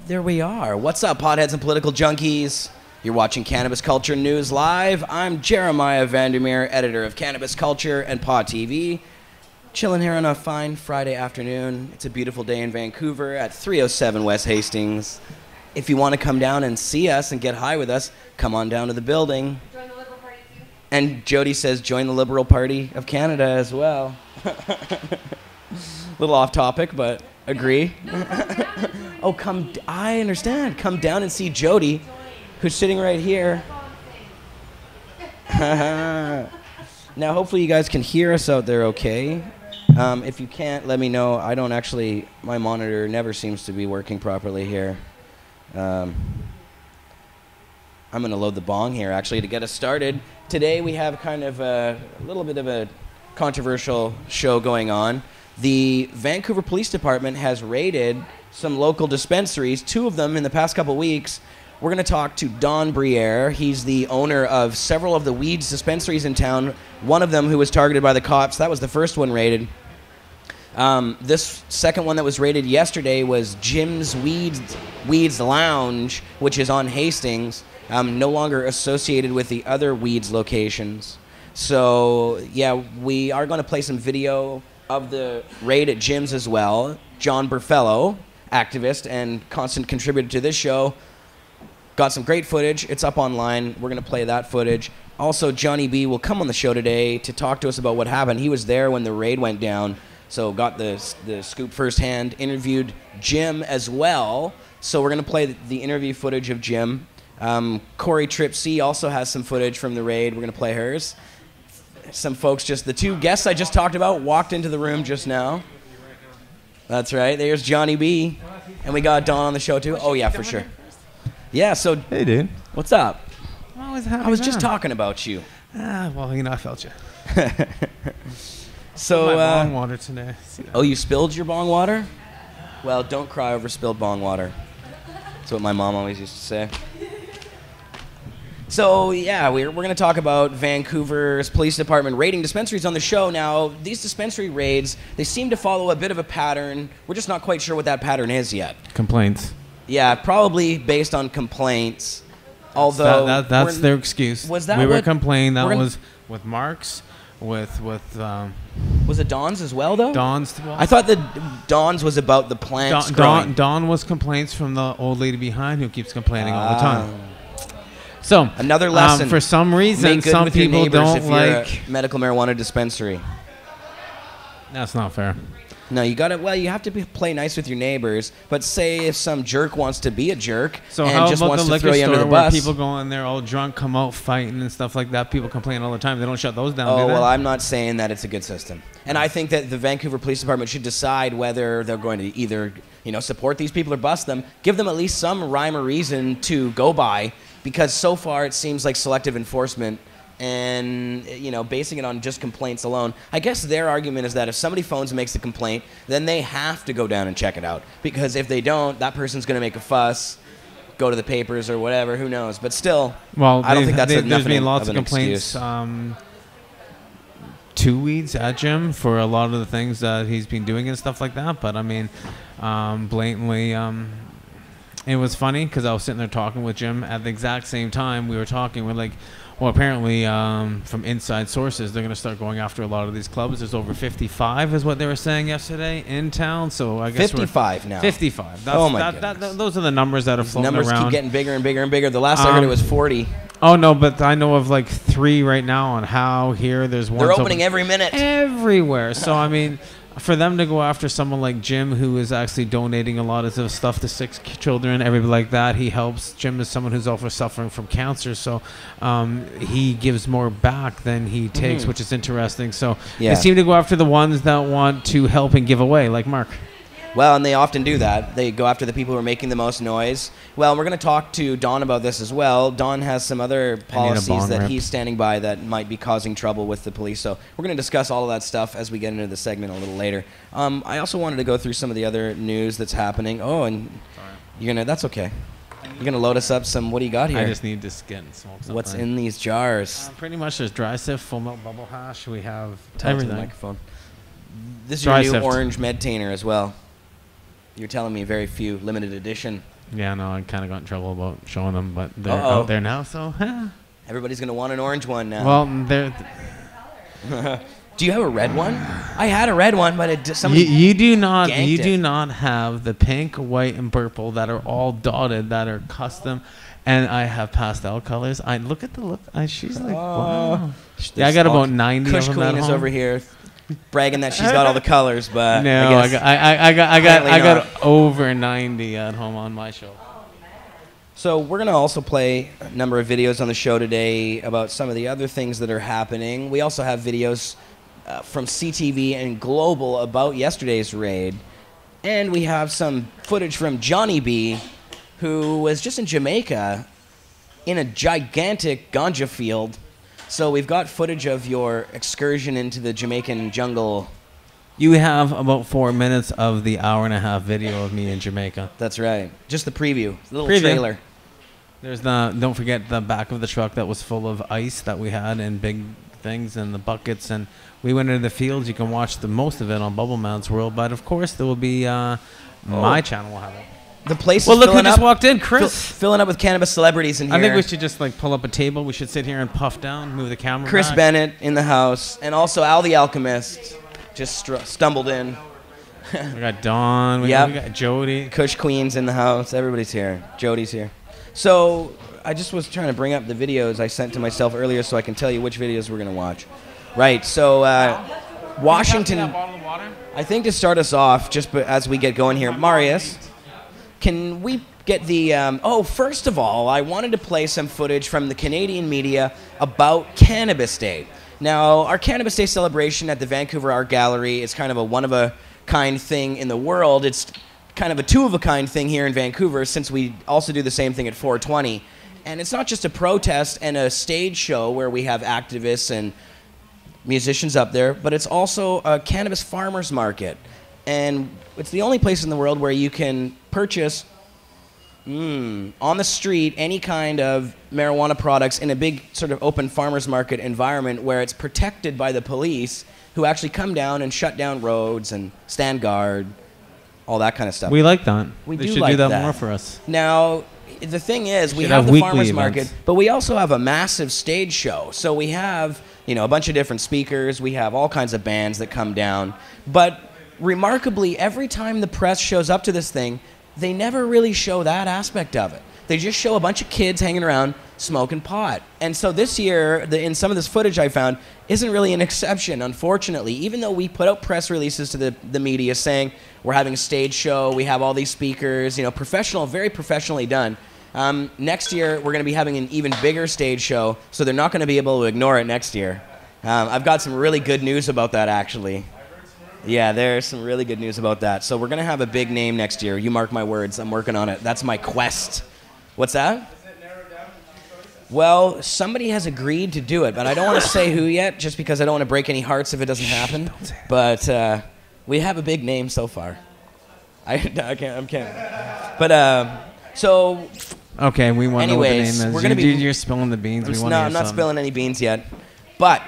There we are. What's up, potheads and political junkies? You're watching Cannabis Culture News Live. I'm Jeremiah Vandermeer, editor of Cannabis Culture and Pot TV. Chilling here on a fine Friday afternoon. It's a beautiful day in Vancouver at 307 West Hastings. If you want to come down and see us and get high with us, come on down to the building. Join the Liberal Party too. And Jody says join the Liberal Party of Canada as well. Little off topic, but agree. Oh, I understand. Come down and see Jody, who's sitting right here. Now, hopefully you guys can hear us out there okay. If you can't, let me know. My monitor never seems to be working properly here. I'm going to load the bong here, actually, to get us started. Today we have kind of a little bit of a controversial show going on. The Vancouver Police Department has raided some local dispensaries, 2 of them in the past couple weeks. We're going to talk to Don Briere. He's the owner of several of the weeds dispensaries in town. One of them who was targeted by the cops. That was the first one raided. This second one that was raided yesterday was Jim's Swedes Lounge, which is on Hastings, no longer associated with the other weeds locations. So, yeah, we are going to play some video of the raid at Jim's as well. John Berfelo, activist and constant contributor to this show, got some great footage. It's up online. We're going to play that footage. Also, Johnny B will come on the show today to talk to us about what happened. He was there when the raid went down, so got the scoop firsthand. Interviewed Jim as well, so we're going to play the interview footage of Jim. Corey Tripp C also has some footage from the raid. We're going to play hers. Some folks, just the 2 guests I just talked about, walked into the room just now. That's right. There's Johnny B. And we got Don on the show, too. Oh, yeah, for sure. Yeah, so... Hey, dude. What's up? I'm always happy. I was just talking about you. Well, I felt you. So, my bong water today. Oh, you spilled your bong water? Well, don't cry over spilled bong water. That's what my mom always used to say. So, yeah, we're going to talk about Vancouver's police department raiding dispensaries on the show. Now, these dispensary raids, they seem to follow a bit of a pattern. We're just not quite sure what that pattern is yet. Complaints. Yeah, probably based on complaints. Although that's their excuse. Was that we were complaining that was with Mark's, with was it Don's as well though? Don's. Well, I thought that Don's was about the plants growing. Don was complaints from the old lady behind who keeps complaining all the time. So another lesson. For some reason, some people don't like a medical marijuana dispensary. That's not fair. No, you got to. Well, you have to play nice with your neighbors. But say if some jerk wants to be a jerk and just wants to throw you under the bus, where people go in there all drunk, come out fighting and stuff like that. People complain all the time. They don't shut those down. Oh well, I'm not saying that it's a good system, and I think that the Vancouver Police Department should decide whether they're going to either support these people or bust them. Give them at least some rhyme or reason to go by, because so far it seems like selective enforcement. And basing it on just complaints alone. I guess their argument is that if somebody phones and makes a complaint, then they have to go down and check it out, because if they don't, that person's going to make a fuss, go to the papers or whatever. Who knows? But still, I don't think that's enough. There's been lots of complaints to weeds at Jim for a lot of the things that he's been doing and stuff like that. But I mean, blatantly. It was funny because I was sitting there talking with Jim at the exact same time we were talking. We're like, well, apparently from inside sources, they're going to start going after a lot of these clubs. There's over 55 is what they were saying yesterday in town. So I guess 55 now. 55. Oh, my goodness. Those are the numbers that are floating around. Numbers keep getting bigger and bigger and bigger. The last I heard it was 40. Oh, no, but I know of like 3 right now on how here. There's one. They're opening every minute. Everywhere. So, I mean... For them to go after someone like Jim, who is actually donating a lot of stuff to 6 children, everybody like that, he helps. Jim is someone who's also suffering from cancer, so he gives more back than he takes, which is interesting. So they seem to go after the ones that want to help and give away, like Mark. Well, and they often do that. They go after the people who are making the most noise. Well, we're going to talk to Don about this as well. Don has some other policies that he's standing by that might be causing trouble with the police. So we're going to discuss all of that stuff as we get into the segment a little later. I also wanted to go through some of the other news that's happening. Oh, and that's okay. You're going to load us up some, what do you got here? I just need to smoke something. What's in these jars? Pretty much there's dry sift, full milk bubble hash. We have everything. To the microphone. This is your new orange medtainer as well. You're telling me very few, limited edition. Yeah, no, I kind of got in trouble about showing them, but they're out there now, so. Everybody's going to want an orange one now. Well, they're. Do you have a red one? I had a red one, but somebody you do not ganked have the pink, white, and purple that are all dotted, that are custom, and I have pastel colors. I look at the look. She's like, wow. Yeah, I got about 90 Kush of them at Queen is home. over here bragging that she's got all the colors, but no, I got over 90 at home on my show. So we're going to also play a number of videos on the show today about some of the other things that are happening. We also have videos from CTV and Global about yesterday's raid. And we have some footage from Johnny B, who was just in Jamaica in a gigantic ganja field. So we've got footage of your excursion into the Jamaican jungle. You have about 4 minutes of the hour-and-a-half video of me in Jamaica. That's right. Just the preview. The little trailer. There's don't forget the back of the truck that was full of ice that we had and big things and the buckets, and we went into the fields. You can watch the most of it on Bubble Mounts World, but of course there will be my channel will have it. The place well, is look who filling just up, walked in, Chris. Filling up with cannabis celebrities in here. I think we should just like pull up a table. We should sit here and puff down, move the camera Chris back. Bennett in the house, and also Al the Alchemist just stumbled in. We got Don. We got Jody. Kush Queen's in the house. Everybody's here. Jody's here. So I just was trying to bring up the videos I sent to myself earlier so I can tell you which videos we're going to watch. Right, so Washington, I think to start us off, just as we get going here, Marius, can we get the, first of all, I wanted to play some footage from the Canadian media about Cannabis Day. Now, our Cannabis Day celebration at the Vancouver Art Gallery is kind of a one-of-a-kind thing in the world. It's kind of a two-of-a-kind thing here in Vancouver, since we also do the same thing at 420. And it's not just a protest and a stage show where we have activists and musicians up there, but it's also a cannabis farmers market. And it's the only place in the world where you can purchase on the street any kind of marijuana products in a big sort of open farmers market environment where it's protected by the police, who actually come down and shut down roads and stand guard, all that kind of stuff. We like that. We they do should like do that that more for us. Now, the thing is, we Should have have the weekly farmers events. market, but we also have a massive stage show. So we have, a bunch of different speakers. We have all kinds of bands that come down. But remarkably, every time the press shows up to this thing, they never really show that aspect of it. They just show a bunch of kids hanging around smoking pot. And so this year, in some of this footage I found, isn't really an exception, unfortunately. Even though we put out press releases to the media saying we're having a stage show, we have all these speakers, professional, very professionally done. Next year, we're going to be having an even bigger stage show, so they're not going to be able to ignore it next year. I've got some really good news about that, actually. Yeah, there's some really good news about that. So we're going to have a big name next year. You mark my words. I'm working on it. That's my quest. What's that? Well, somebody has agreed to do it, but I don't want to say who yet, just because I don't want to break any hearts if it doesn't happen. But we have a big name so far. I can't. But so. Okay, we want to know what the name is. We're gonna You're spilling the beans. I'm not spilling any beans yet, but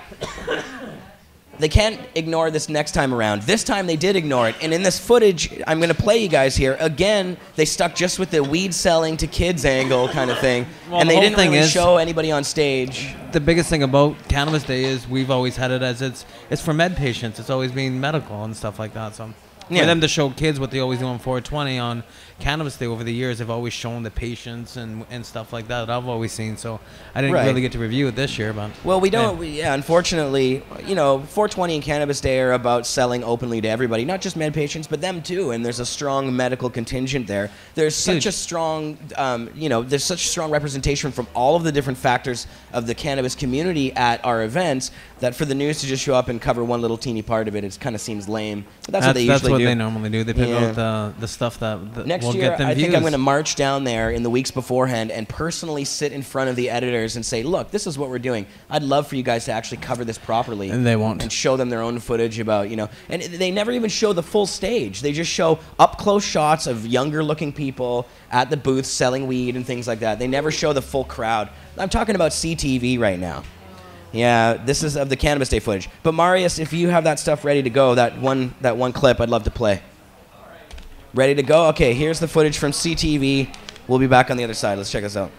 they can't ignore this next time around. This time they did ignore it, and in this footage I'm going to play you guys here, again, they stuck just with the weed selling to kids angle kind of thing, and they didn't really show anybody on stage. The biggest thing about Cannabis Day is we've always had it as it's for med patients. It's always been medical and stuff like that. So for them to show kids what they always do on 420 on Cannabis Day over the years, they've always shown the patients and stuff like that I've always seen. So I didn't really get to review it this year, but well, we don't. Unfortunately, 420 and Cannabis Day are about selling openly to everybody, not just med patients, but them too. And there's a strong medical contingent there. There's such a strong, there's such strong representation from all of the different factors of the cannabis community at our events that for the news to just show up and cover one little teeny part of it, it kind of seems lame. But that's what they usually do. That's what they normally do. They pick out the stuff that next will year, get them I views. think I'm going to march down there in the weeks beforehand and personally sit in front of the editors and say, look, this is what we're doing. I'd love for you guys to actually cover this properly. And they won't. And show them their own footage about, and they never even show the full stage. They just show up-close shots of younger-looking people at the booths selling weed and things like that. They never show the full crowd. I'm talking about CTV right now. Yeah, this is of the Cannabis Day footage. But Marius, if you have that stuff ready to go, that one clip I'd love to play. Ready to go? Okay, here's the footage from CTV We'll be back on the other side. Let's check this out.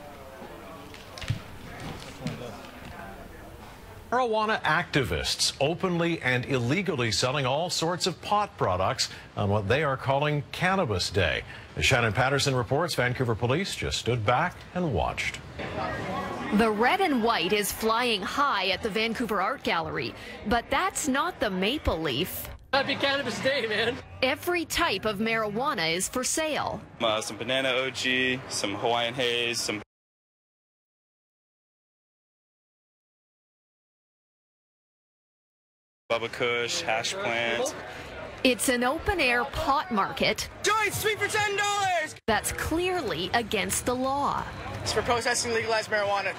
Marijuana activists openly and illegally selling all sorts of pot products on what they are calling Cannabis Day. As Shannon Patterson reports, Vancouver police just stood back and watched. The red and white is flying high at the Vancouver Art Gallery, but that's not the maple leaf. Happy Cannabis Day, man. Every type of marijuana is for sale. Some banana OG, some Hawaiian haze, some Bubba Kush, hash plant. It's an open-air pot market. Joints, sweet for $10. That's clearly against the law. It's for protesting legalized marijuana.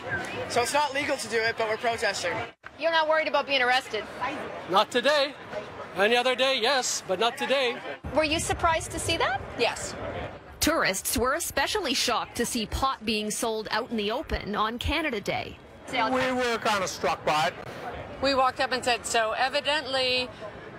So it's not legal to do it, but we're protesting. You're not worried about being arrested? Not today. Any other day, yes, but not today. Were you surprised to see that? Yes. Tourists were especially shocked to see pot being sold out in the open on Canada Day. We were kind of struck by it. We walked up and said, so evidently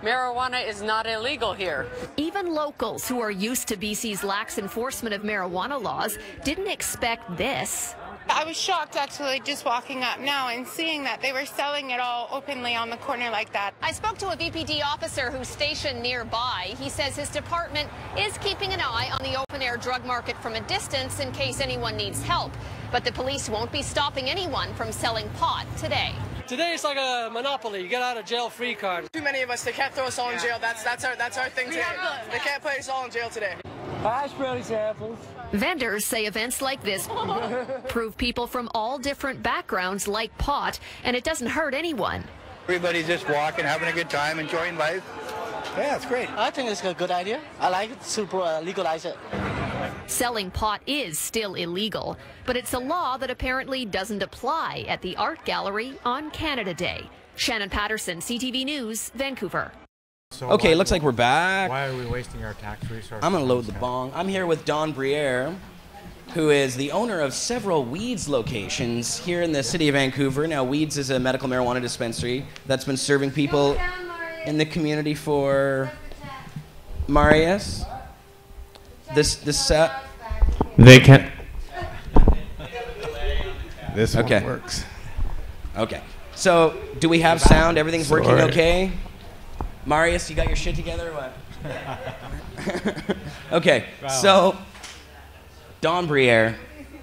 marijuana is not illegal here. Even locals who are used to BC's lax enforcement of marijuana laws didn't expect this. I was shocked actually just walking up now and seeing that they were selling it all openly on the corner like that. I spoke to a VPD officer who's stationed nearby. He says his department is keeping an eye on the open-air drug market from a distance in case anyone needs help. But the police won't be stopping anyone from selling pot today. Today it's like a monopoly. You get out of jail free card. Too many of us, they can't throw us all in jail. That's our thing today. They can't put us all in jail today. Hash brownie samples. Vendors say events like this prove people from all different backgrounds like pot, and it doesn't hurt anyone. Everybody's just walking, having a good time, enjoying life. Yeah, it's great. I think it's a good idea. I like it to legalize it. Selling pot is still illegal, but it's a law that apparently doesn't apply at the art gallery on Canada Day. Shannon Patterson, CTV News, Vancouver. So okay, looks like we're back. Why are we wasting our tax resources? I'm going to load the bong. I'm here with Don Briere, who is the owner of several Weeds locations here in the city of Vancouver. Now, Weeds is a medical marijuana dispensary that's been serving people in the community for... Marius? They can... This one okay. works. Okay. So, do we have sound? Everything's working okay? Marius, you got your shit together or what? Okay, wow. So Don Briere,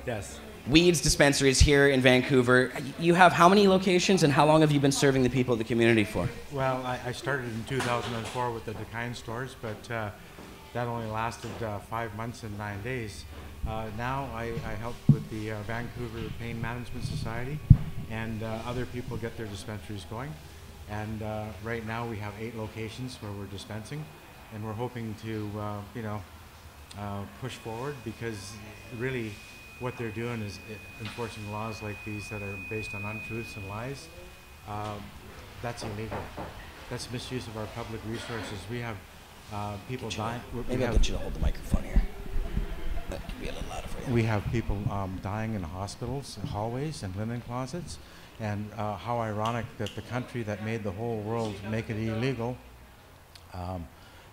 yes, Weeds Dispensaries here in Vancouver. You have how many locations, and how long have you been serving the people of the community for? Well, I started in 2004 with the DaKine stores, but that only lasted 5 months and 9 days. Now I help with the Vancouver Pain Management Society, and other people get their dispensaries going. And right now we have 8 locations where we're dispensing, and we're hoping to, push forward, because really what they're doing is enforcing laws like these that are based on untruths and lies. That's illegal. That's misuse of our public resources. We have people dying. Maybe I'll get you to hold the microphone here. That could be a little louder for you. We have people dying in hospitals, hallways, and linen closets. And how ironic that the country that made the whole world make it illegal,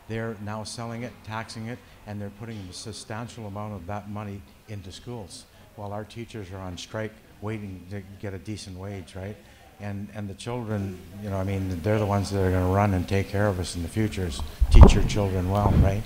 they're now selling it, taxing it, and they're putting a substantial amount of that money into schools, while our teachers are on strike waiting to get a decent wage, right? And the children, you know, I mean, they're the ones that are going to run and take care of us in the future, teach your children well, right?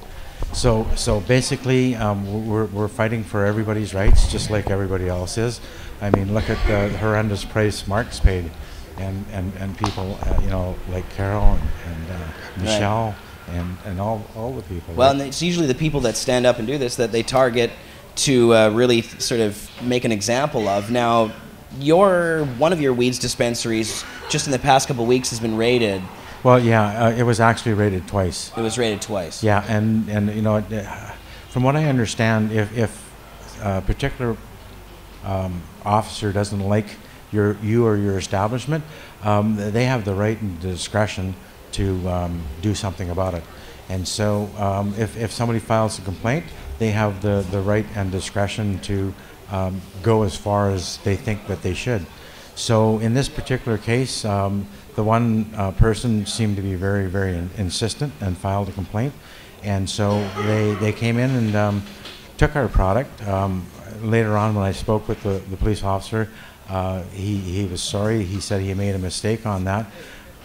So basically, we're fighting for everybody's rights, just like everybody else is. I mean, look at the horrendous price Mark's paid, and people, you know, like Carol and Michelle, right, and all the people. Well, right? And it's usually the people that stand up and do this that they target to really sort of make an example of. Now, one of your Weeds dispensaries just in the past couple of weeks has been raided. Well, yeah, it was actually raided twice. It was raided twice. Yeah, and you know, from what I understand, if a particular officer doesn't like you or your establishment, they have the right and discretion to do something about it. And so, if somebody files a complaint, they have the right and discretion to go as far as they think that they should. So, in this particular case, the one person seemed to be very, very insistent and filed a complaint, and so they came in and took our product, later on, when I spoke with the police officer, he was sorry. He said he made a mistake on that,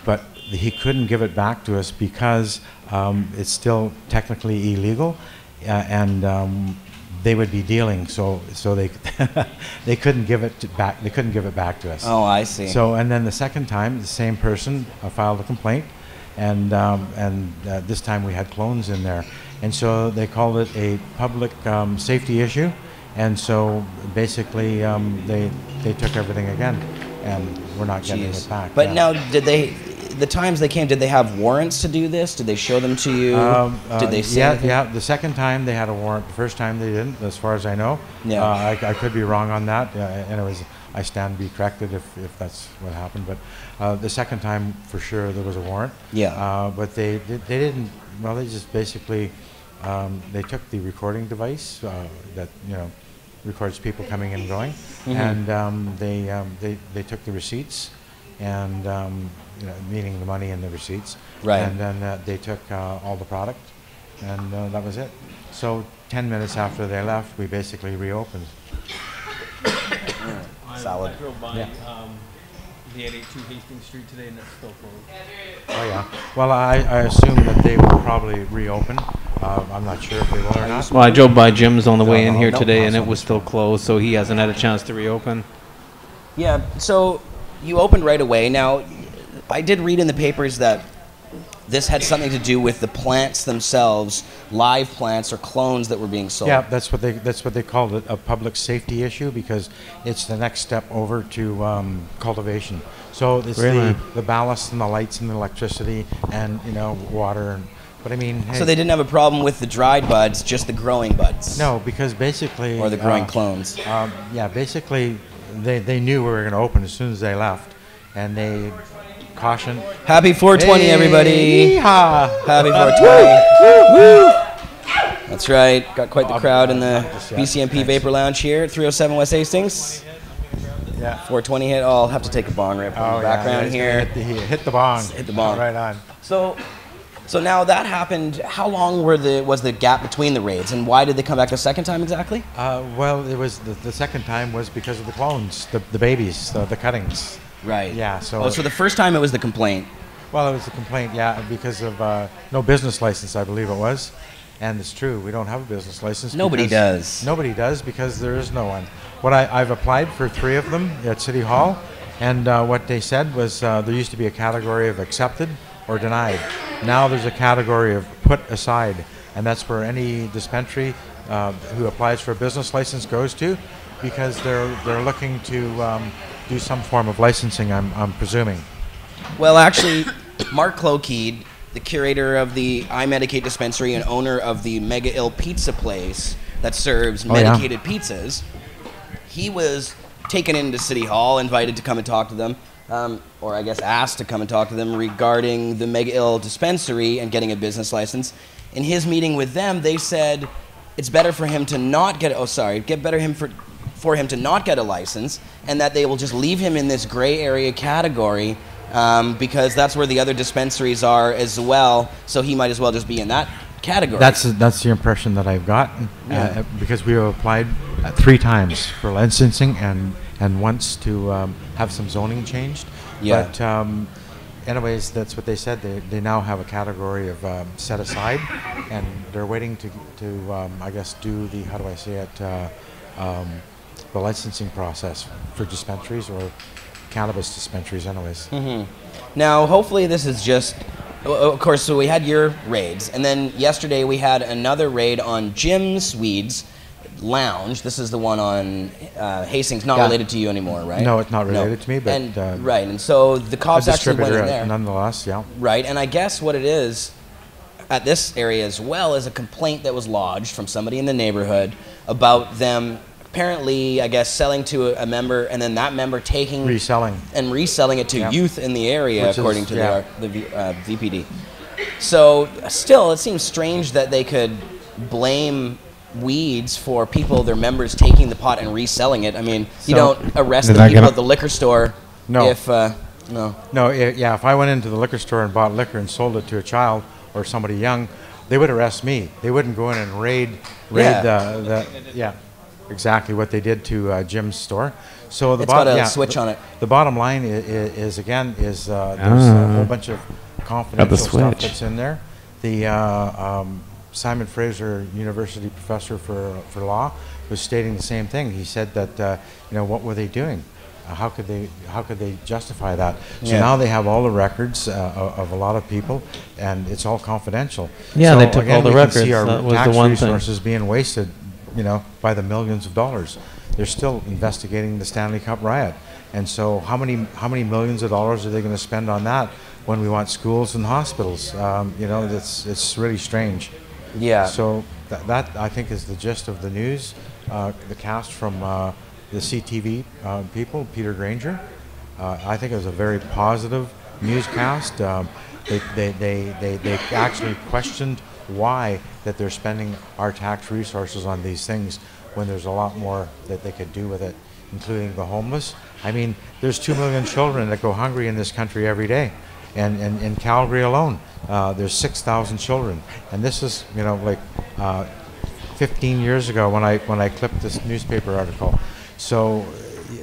but he couldn't give it back to us because it's still technically illegal, and they would be dealing. So they they couldn't give it back. They couldn't give it back to us. Oh, I see. So and then the second time, the same person filed a complaint, and this time we had clones in there, and so they called it a public safety issue. And so basically, they took everything again, and we're not getting it back. But now, did they? The times they came, did they have warrants to do this? Did they show them to you? Did they say anything? Yeah. The second time they had a warrant. The first time they didn't, as far as I know. Yeah. I could be wrong on that. Anyways, I stand to be corrected if that's what happened. But the second time, for sure, there was a warrant. Yeah. But they didn't. Well, they just basically they took the recording device that records people coming and going, and they took the receipts, and meaning the money and the receipts, right? And then they took all the product, and that was it. So 10 minutes after they left, we basically reopened. Solid. I drove by the 882 Hastings Street today, and it's still closed. Oh yeah. Well, I assume that they will probably reopen. I'm not sure if they will or not. Well, I drove by Jim's on the way in here today, and it was still closed, so he hasn't had a chance to reopen. Yeah. So you opened right away. Now, I did read in the papers that this had something to do with the plants themselves, live plants or clones that were being sold. Yeah, that's what they called it, a public safety issue, because it's the next step over to cultivation. So it's the ballast and the lights and the electricity and water. But I mean, hey, so they didn't have a problem with the dried buds, just the growing buds. No, because basically, or the growing clones. Yeah, basically, they knew we were going to open as soon as they left, and they cautioned. Happy 420, everybody! Yeehaw! Happy 420. Woo! That's right. Got quite the crowd in the BCMP Vapor Lounge here at 307 West Hastings. Yeah. 420 hit. I'll have to take a bong rip in the background here. Hit the bong. Hit the bong. Right on. So now that happened. How long was the gap between the raids, and why did they come back a second time exactly? Well, it was the second time was because of the clones, the babies, the cuttings. Right. Yeah. So the first time it was the complaint. Well, it was the complaint, yeah, because of no business license, I believe it was, and it's true. We don't have a business license. Nobody does. Nobody does because there is no one. I've applied for 3 of them at City Hall, and what they said was there used to be a category of accepted or denied. Now there's a category of put aside, and that's where any dispensary who applies for a business license goes to, because they're looking to do some form of licensing, I'm presuming. Well, actually, Mark Lowkey, the curator of the I Medicate dispensary and owner of the Mega Ill pizza place that serves medicated pizzas, he was taken into City Hall, invited to come and talk to them, or I guess asked to come and talk to them regarding the Mega Ill dispensary and getting a business license. In his meeting with them, they said it's better for him to not get for him to not get a license, and that they will just leave him in this gray area category because that's where the other dispensaries are as well, so he might as well just be in that category. That's the impression that I've gotten, because we have applied 3 times for licensing and once to have some zoning changed. Yeah. But anyways, that's what they said. They now have a category of set aside, and they're waiting to I guess do the, how do I say it, the licensing process for dispensaries, or cannabis dispensaries anyways. Now, hopefully this is just, of course, so we had your raids, and then yesterday we had another raid on Swedes Lounge. This is the one on Hastings, not related to you anymore, right? No, it's not related to me, but... right, and so the cops actually went in there. Nonetheless, yeah. Right, and I guess what it is at this area as well is a complaint that was lodged from somebody in the neighborhood about them apparently, I guess, selling to a member, and then that member reselling it to youth in the area, according to the VPD. So still, it seems strange that they could blame weeds for their members taking the pot and reselling it. I mean, you don't arrest the people at the liquor store if if I went into the liquor store and bought liquor and sold it to a child or somebody young, they would arrest me. They wouldn't go in and raid the exactly what they did to Jim's store. So It's got a switch on it. The bottom line is again there's a whole bunch of confidential stuff that's in there. The Simon Fraser University professor for law was stating the same thing. He said that what were they doing? How could they justify that? So now they have all the records of a lot of people, and it's all confidential. Yeah, so they took again, all the we records. Can see our that was tax the one resources thing. being wasted, by the millions of dollars. They're still investigating the Stanley Cup riot, and so how many millions of dollars are they going to spend on that when we want schools and hospitals? It's really strange. Yeah. So that I think is the gist of the news. The cast from the CTV people, Peter Granger. I think it was a very positive newscast. They actually questioned why that they're spending our tax resources on these things when there's a lot more that they could do with it, including the homeless. I mean, there's 2 million children that go hungry in this country every day. And in Calgary alone, there's 6,000 children. And this is, 15 years ago when I clipped this newspaper article. So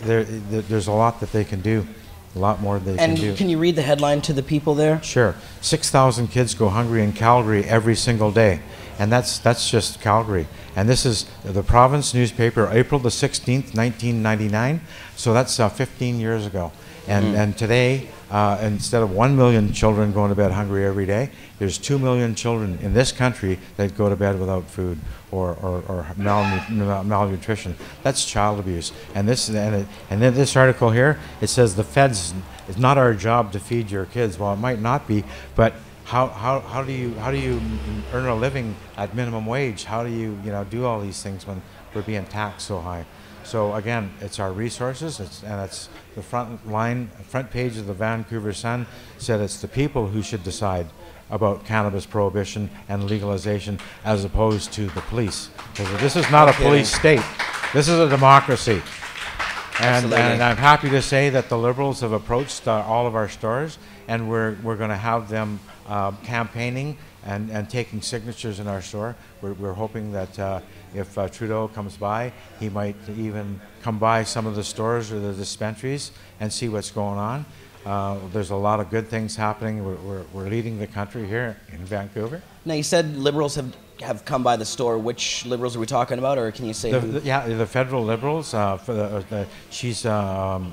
there's a lot that they can do, a lot more they can do. And can you read the headline to the people there? Sure. 6,000 kids go hungry in Calgary every single day. And that's just Calgary. And this is the province newspaper, April the 16th, 1999. So that's 15 years ago. And today, instead of 1 million children going to bed hungry every day, there's 2 million children in this country that go to bed without food or malnutrition. That's child abuse. And then this article here, it says the feds, it's not our job to feed your kids. Well, it might not be, but how do you earn a living at minimum wage? How do you do all these things when we're being taxed so high? So again, it's our resources, and it's the front page of the Vancouver Sun said it's the people who should decide about cannabis prohibition and legalization as opposed to the police. Because this is not a police state. This is a democracy. And I'm happy to say that the Liberals have approached all of our stores, and we're going to have them campaigning and taking signatures in our store. We're hoping that if Trudeau comes by, he might even come by some of the stores or the dispensaries and see what's going on. There's a lot of good things happening. We're leading the country here in Vancouver. Now, you said Liberals have come by the store. Which Liberals are we talking about, or can you say who? The federal Liberals. She's Mary,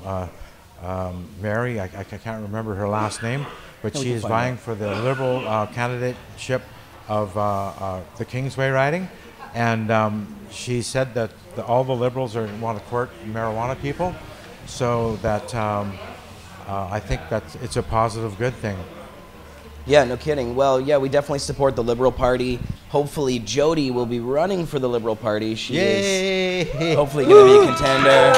I can't remember her last name, but she is vying for the Liberal candidateship of the Kingsway riding. And she said that all the Liberals want to court marijuana people, so that I think that it's a positive, good thing. Yeah, no kidding. Well, yeah, we definitely support the Liberal Party. Hopefully, Jody will be running for the Liberal Party. She is hopefully going to be a contender.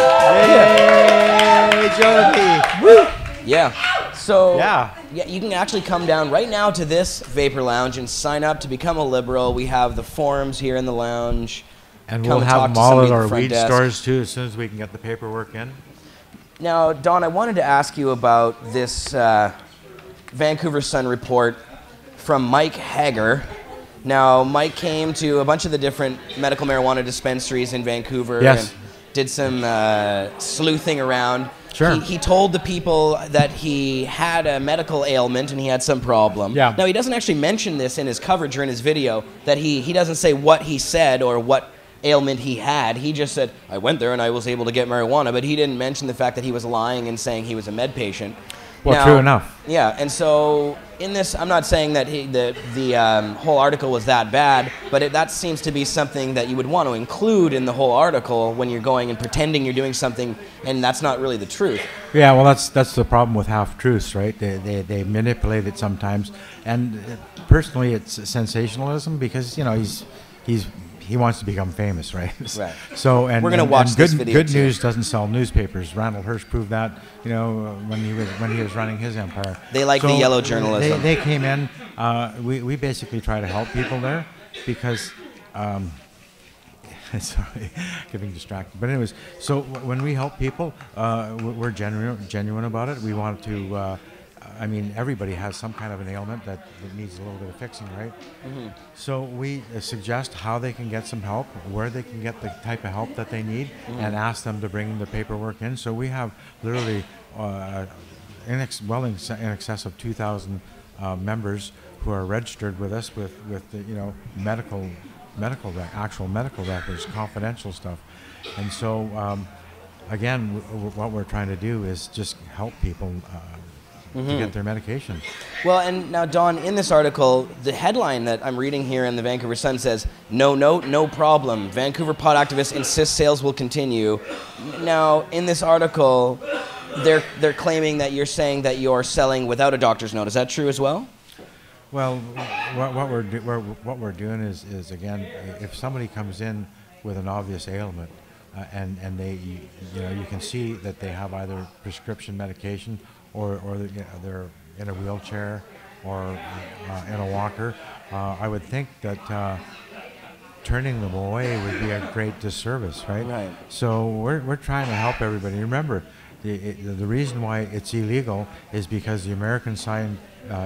Yay, Jody! Woo! Yeah. So yeah, you can actually come down right now to this Vapor Lounge and sign up to become a Liberal. We have the forms here in the lounge. And we'll have them all at our weed stores too, as soon as we can get the paperwork in. Now, Don, I wanted to ask you about this Vancouver Sun report from Mike Hager. Now, Mike came to a bunch of the different medical marijuana dispensaries in Vancouver and did some sleuthing around. Sure. He told the people that he had a medical ailment and he had some problem. Yeah. Now, he doesn't actually mention this in his coverage or in his video, that he doesn't say what he said or what ailment he had. He just said, I went there and I was able to get marijuana, but he didn't mention the fact that he was lying and saying he was a med patient. Well, now, true enough. Yeah, and so in this, I'm not saying that the whole article was that bad, but that seems to be something that you would want to include in the whole article when you're going and pretending you're doing something, and that's not really the truth. Yeah, well, that's the problem with half-truths, right? They manipulate it sometimes, and personally, it's sensationalism because he wants to become famous, right? Right. So and we're going to watch this video. Good news doesn't sell newspapers. Randall Hirsch proved that, when he was running his empire. They like the yellow journalism. They came in. We basically try to help people there because. Sorry, getting distracted. But anyways, so when we help people, we're genuine about it. We want to I mean, everybody has some kind of an ailment that needs a little bit of fixing, right? So we suggest how they can get some help, where they can get the type of help that they need, and ask them to bring the paperwork in. So we have literally in excess of 2,000 members who are registered with us with the, you know, actual medical records, confidential stuff. And so again, what we're trying to do is just help people to get their medication. Well, and now, Don, in this article, the headline that I'm reading here in the Vancouver Sun says, "No note, no problem. Vancouver pot activists insist sales will continue." Now, in this article, they're claiming that you're saying that you're selling without a doctor's note. Is that true as well? Well, what we're doing is again, if somebody comes in with an obvious ailment, and they, you know, you can see that they have either prescription medication or they're in a wheelchair or in a walker, I would think that turning them away would be a great disservice, right? Right. So we're trying to help everybody. Remember, the reason why it's illegal is because the Americans signed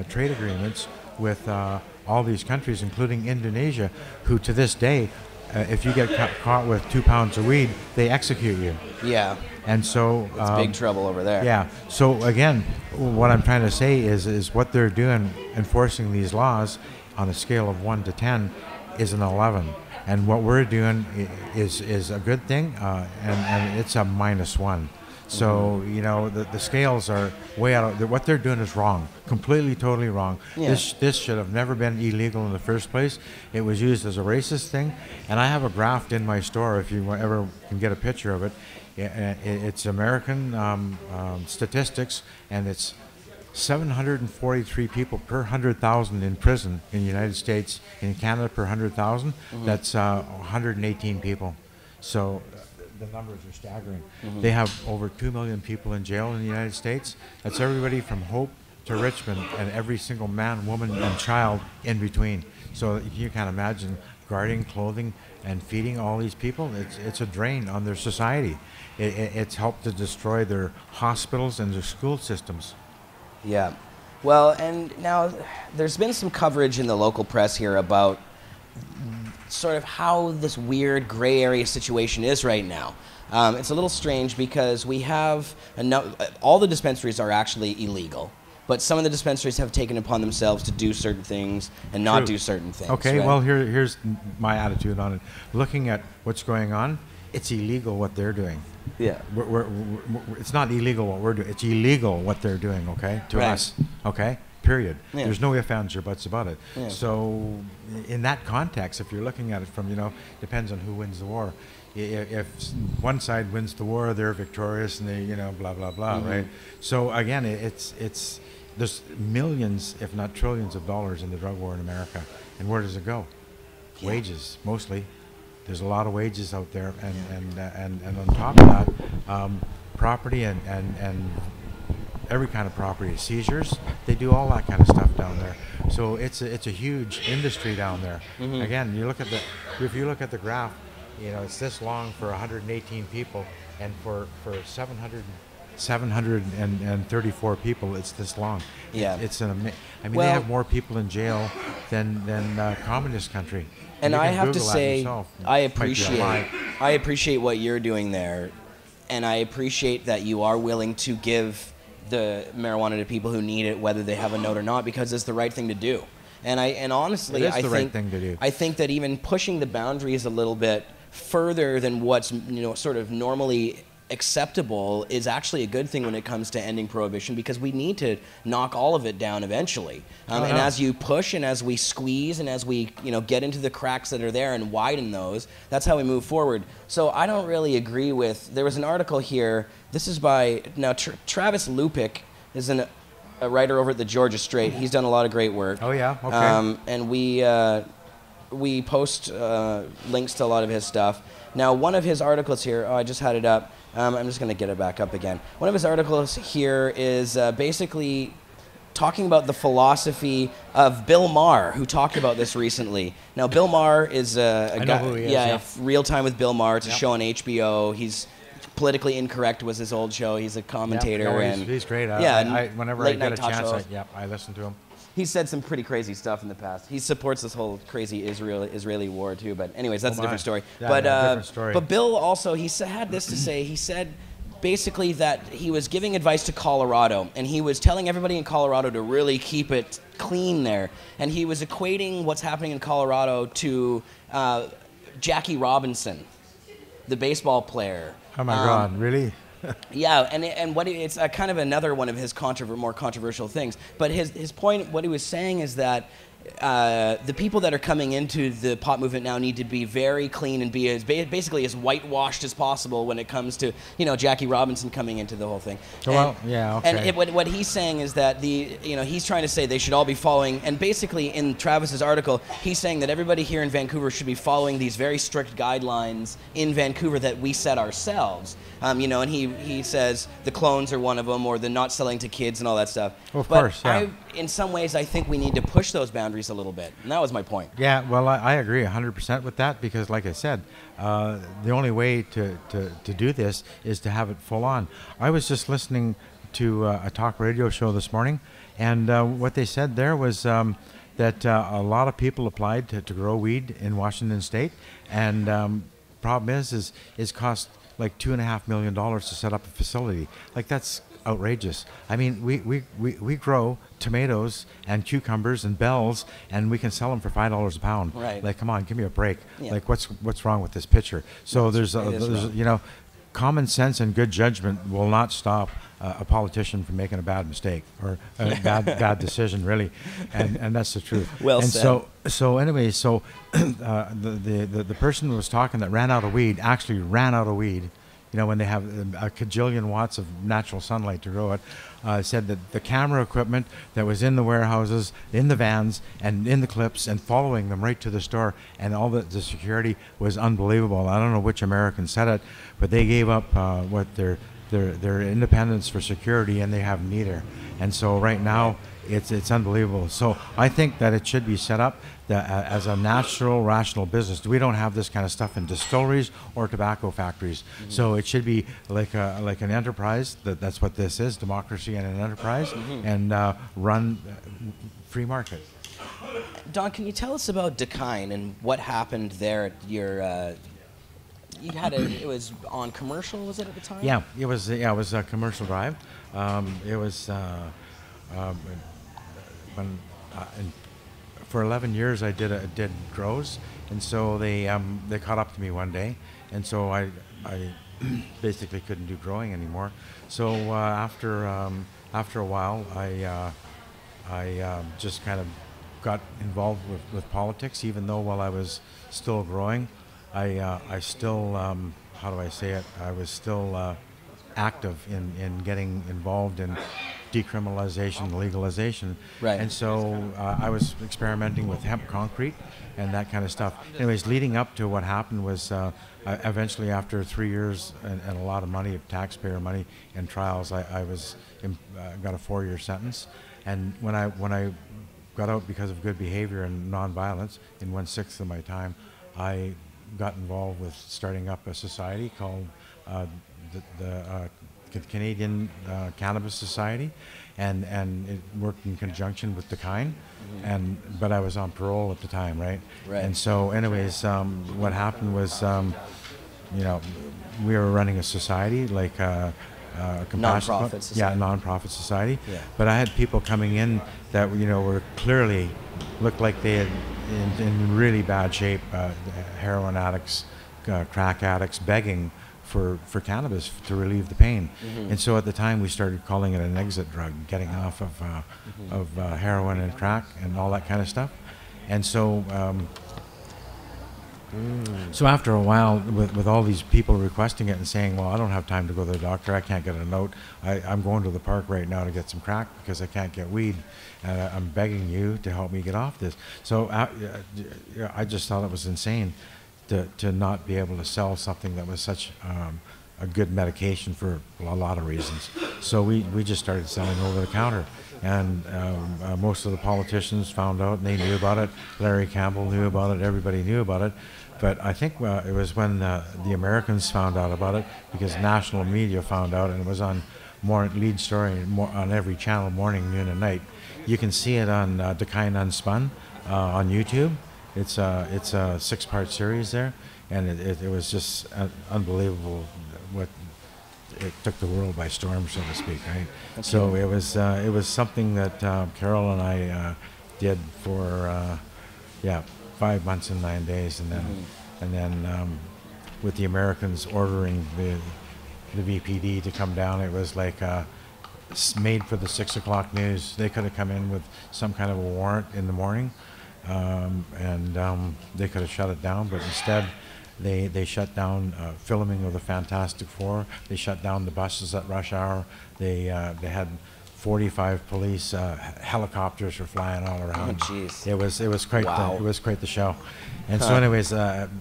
trade agreements with all these countries, including Indonesia, who to this day, if you get caught with 2 pounds of weed, they execute you. Yeah. And so it's big trouble over there. Yeah. So again, what I'm trying to say is what they're doing, enforcing these laws on a scale of 1 to 10, is an 11. And what we're doing is a good thing, and it's a -1. So, you know, the scales are way out of, what they're doing is wrong, completely, totally wrong. Yeah. This should have never been illegal in the first place. It was used as a racist thing. And I have a graph in my store, if you ever can get a picture of it. It's American statistics, and it's 743 people per 100,000 in prison in the United States. In Canada, per 100,000, that's 118 people. So the numbers are staggering. They have over 2 million people in jail in the United States. That's everybody from Hope to Richmond, and every single man, woman, and child in between. So you can imagine guarding, clothing, and feeding all these people. It's a drain on their society. It's helped to destroy their hospitals and their school systems. Yeah. Well, and now there's been some coverage in the local press here about sort of how this weird gray area situation is right now. It's a little strange because we have all the dispensaries are actually illegal, but some of the dispensaries have taken upon themselves to do certain things and not do certain things. Okay, right? well, here's my attitude on it. Looking at what's going on, it's illegal what they're doing. Yeah. It's not illegal what we're doing. It's illegal what they're doing, okay, to us, okay? Period. Yeah. There's no ifs, ands, or buts about it. Yeah. So in that context, if you're looking at it from, you know, depends on who wins the war. If one side wins the war, they're victorious and they, you know, blah, blah, blah, right? So again, there's millions, if not trillions of dollars in the drug war in America. And where does it go? Yeah. Wages, mostly. There's a lot of wages out there. And on top of that, property and every kind of property, seizures, they do all that kind of stuff down there. So it's a huge industry down there. Again, if you look at the graph, you know, it's this long for 118 people, and for 734 people, it's this long. Yeah. I mean, they have more people in jail than communist country. And I have to Google say, I I appreciate what you're doing there, and I appreciate that you are willing to give the marijuana to people who need it, whether they have a note or not, because it's the right thing to do. And honestly, I think right thing to do. I think that even pushing the boundaries a little bit further than what's, you know, sort of normally acceptable is actually a good thing when it comes to ending prohibition, because we need to knock all of it down eventually. And as you push and as we squeeze and as we, you know, get into the cracks that are there and widen those, that's how we move forward. So I don't really agree with, there was an article here, this is by, now Travis Lupick is a writer over at the Georgia Straight. He's done a lot of great work. Oh yeah, okay. And we post links to a lot of his stuff. Now, one of his articles here, I just had it up. I'm just going to get it back up again. One of his articles here is basically talking about the philosophy of Bill Maher, who talked about this recently. Now, Bill Maher is a guy. Who he is, Real Time with Bill Maher. It's a show on HBO. He's Politically Incorrect was his old show. He's a commentator. Yep. And he's great. Whenever I get a chance, I listen to him. He's said some pretty crazy stuff in the past. He supports this whole crazy Israeli war too. But anyways, that's a different story. Yeah, different story. But Bill also, had this to say. He said basically that he was giving advice to Colorado, and he was telling everybody in Colorado to really keep it clean there. And he was equating what's happening in Colorado to Jackie Robinson, the baseball player. Oh my God, really? Yeah, and it's kind of another one of his more controversial things. But his point, what he was saying is that the people that are coming into the pot movement now need to be very clean and be basically as whitewashed as possible when it comes to Jackie Robinson coming into the whole thing. Well, yeah, okay. And what he's saying is that he's trying to say they should all be following, and basically in Travis's article, he's saying that everybody here in Vancouver should be following these very strict guidelines in Vancouver that we set ourselves. And he says the clones are one of them, or the not selling to kids and all that stuff. Well, of course, yeah. In some ways, I think we need to push those boundaries a little bit, and that was my point. Yeah, well, I agree 100% with that, because like I said, the only way to do this is to have it full on. I was just listening to a talk radio show this morning, and what they said there was that a lot of people applied to grow weed in Washington State, and problem is cost like $2.5 million to set up a facility. Like, that's outrageous. I mean, we grow tomatoes and cucumbers and bells, and we can sell them for $5 a pound. Right. Like, come on, give me a break. Yeah. Like, what's wrong with this picture? So there's common sense and good judgment will not stop a politician from making a bad mistake or a bad decision, really, and that's the truth. Well and said. So anyway, the person who was talking that ran out of weed actually ran out of weed. When they have a cajillion watts of natural sunlight to grow it, said that the camera equipment that was in the warehouses, in the vans, and in the clips, and following them right to the store, and all the security was unbelievable. I don't know which American said it, but they gave up their independence for security, and they have neither. And so right now, it's unbelievable. So I think that it should be set up as a natural, rational business. We don't have this kind of stuff in distilleries or tobacco factories. Mm-hmm. So it should be like an enterprise. That's what this is: democracy and an enterprise, and run free market. Don, can you tell us about DaKine and what happened there at your? It was on commercial, was it at the time? Yeah, it was. Yeah, it was a commercial drive. It was for 11 years I did grows, and so they caught up to me one day, and so I basically couldn't do growing anymore. So after a while, I just kind of got involved with politics, even though while I was still growing, I still how do I say it? I was still active in getting involved in decriminalization, legalization. Right. And so I was experimenting with hemp concrete and that kind of stuff. Anyways, leading up to what happened was eventually, after 3 years and a lot of money, of taxpayer money in trials, I got a 4-year sentence. And when I got out because of good behavior and nonviolence in 1/6 of my time, I got involved with starting up a society called the Canadian Cannabis Society, and it worked in conjunction with DaKine, but I was on parole at the time, right? Right. And so, anyways, what happened was, we were running a society like non-profit society. Yeah, non-profit society. Yeah. But I had people coming in that were clearly looked like they had in really bad shape, heroin addicts, crack addicts, begging for cannabis to relieve the pain. And so at the time we started calling it an exit drug, getting off of heroin and crack and all that kind of stuff. And so so after a while, with all these people requesting it and saying, well, I don't have time to go to the doctor, I can't get a note, I'm going to the park right now to get some crack because I can't get weed, and I'm begging you to help me get off this. So I just thought it was insane to not be able to sell something that was such a good medication for a lot of reasons. So we just started selling over the counter. And most of the politicians found out, and they knew about it. Larry Campbell knew about it. Everybody knew about it. But I think it was when the Americans found out about it, because national media found out, and it was on lead story on every channel, morning, noon, and night. You can see it on DaKine Unspun on YouTube. It's a 6-part series there, and it was just unbelievable. What it took the world by storm, so to speak. Right? So it was something that Carol and I did for 5 months and 9 days, and then with the Americans ordering the VPD to come down, it was like made for the 6 o'clock news. They could have come in with some kind of a warrant in the morning, and they could have shut it down, but instead they shut down filming of the Fantastic Four. They shut down the buses at rush hour. They had 45 police helicopters were flying all around. Oh, jeez. It was quite wow. It was quite the show. And so, anyways,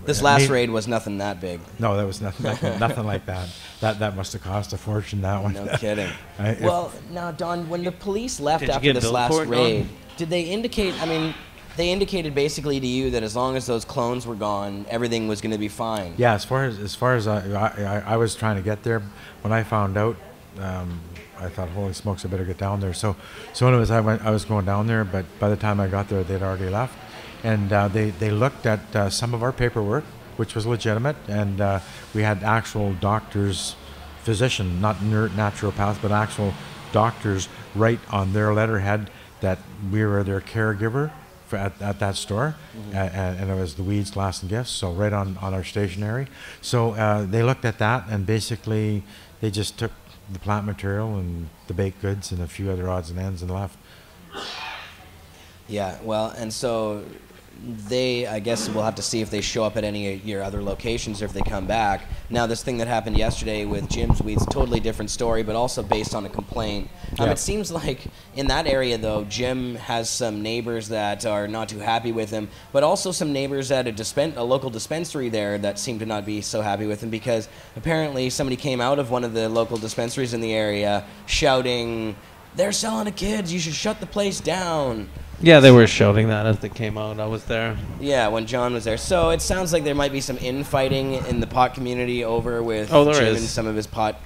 this last raid was nothing that big. No, that was nothing like that. That must have cost a fortune. That one. No kidding. Well, now, Don, when the police left after this last raid, did they indicate? I mean, they indicated basically to you that as long as those clones were gone, everything was going to be fine. Yeah, as far as I was trying to get there, when I found out, I thought, holy smokes, I better get down there. So anyways, I was going down there, but by the time I got there, they'd already left. And they looked at some of our paperwork, which was legitimate, and we had actual doctors, physician, not naturopaths, but actual doctors write on their letterhead that we were their caregiver at that store, and it was the Weeds, Glass and Gifts, so right on our stationery. So they looked at that, and basically they just took the plant material and the baked goods and a few other odds and ends and left. Yeah, well, and so I guess we'll have to see if they show up at any of your other locations or if they come back. Now, this thing that happened yesterday with Jim's Weeds, totally different story, but also based on a complaint. It seems like in that area, though, Jim has some neighbors that are not too happy with him, but also some neighbors at a local dispensary there that seem to not be so happy with him, because apparently somebody came out of one of the local dispensaries in the area shouting, "They're selling to kids, you should shut the place down." Yeah, they were shouting that as they came out. I was there. Yeah, when John was there. So it sounds like there might be some infighting in the pot community over with Jim and some of his pot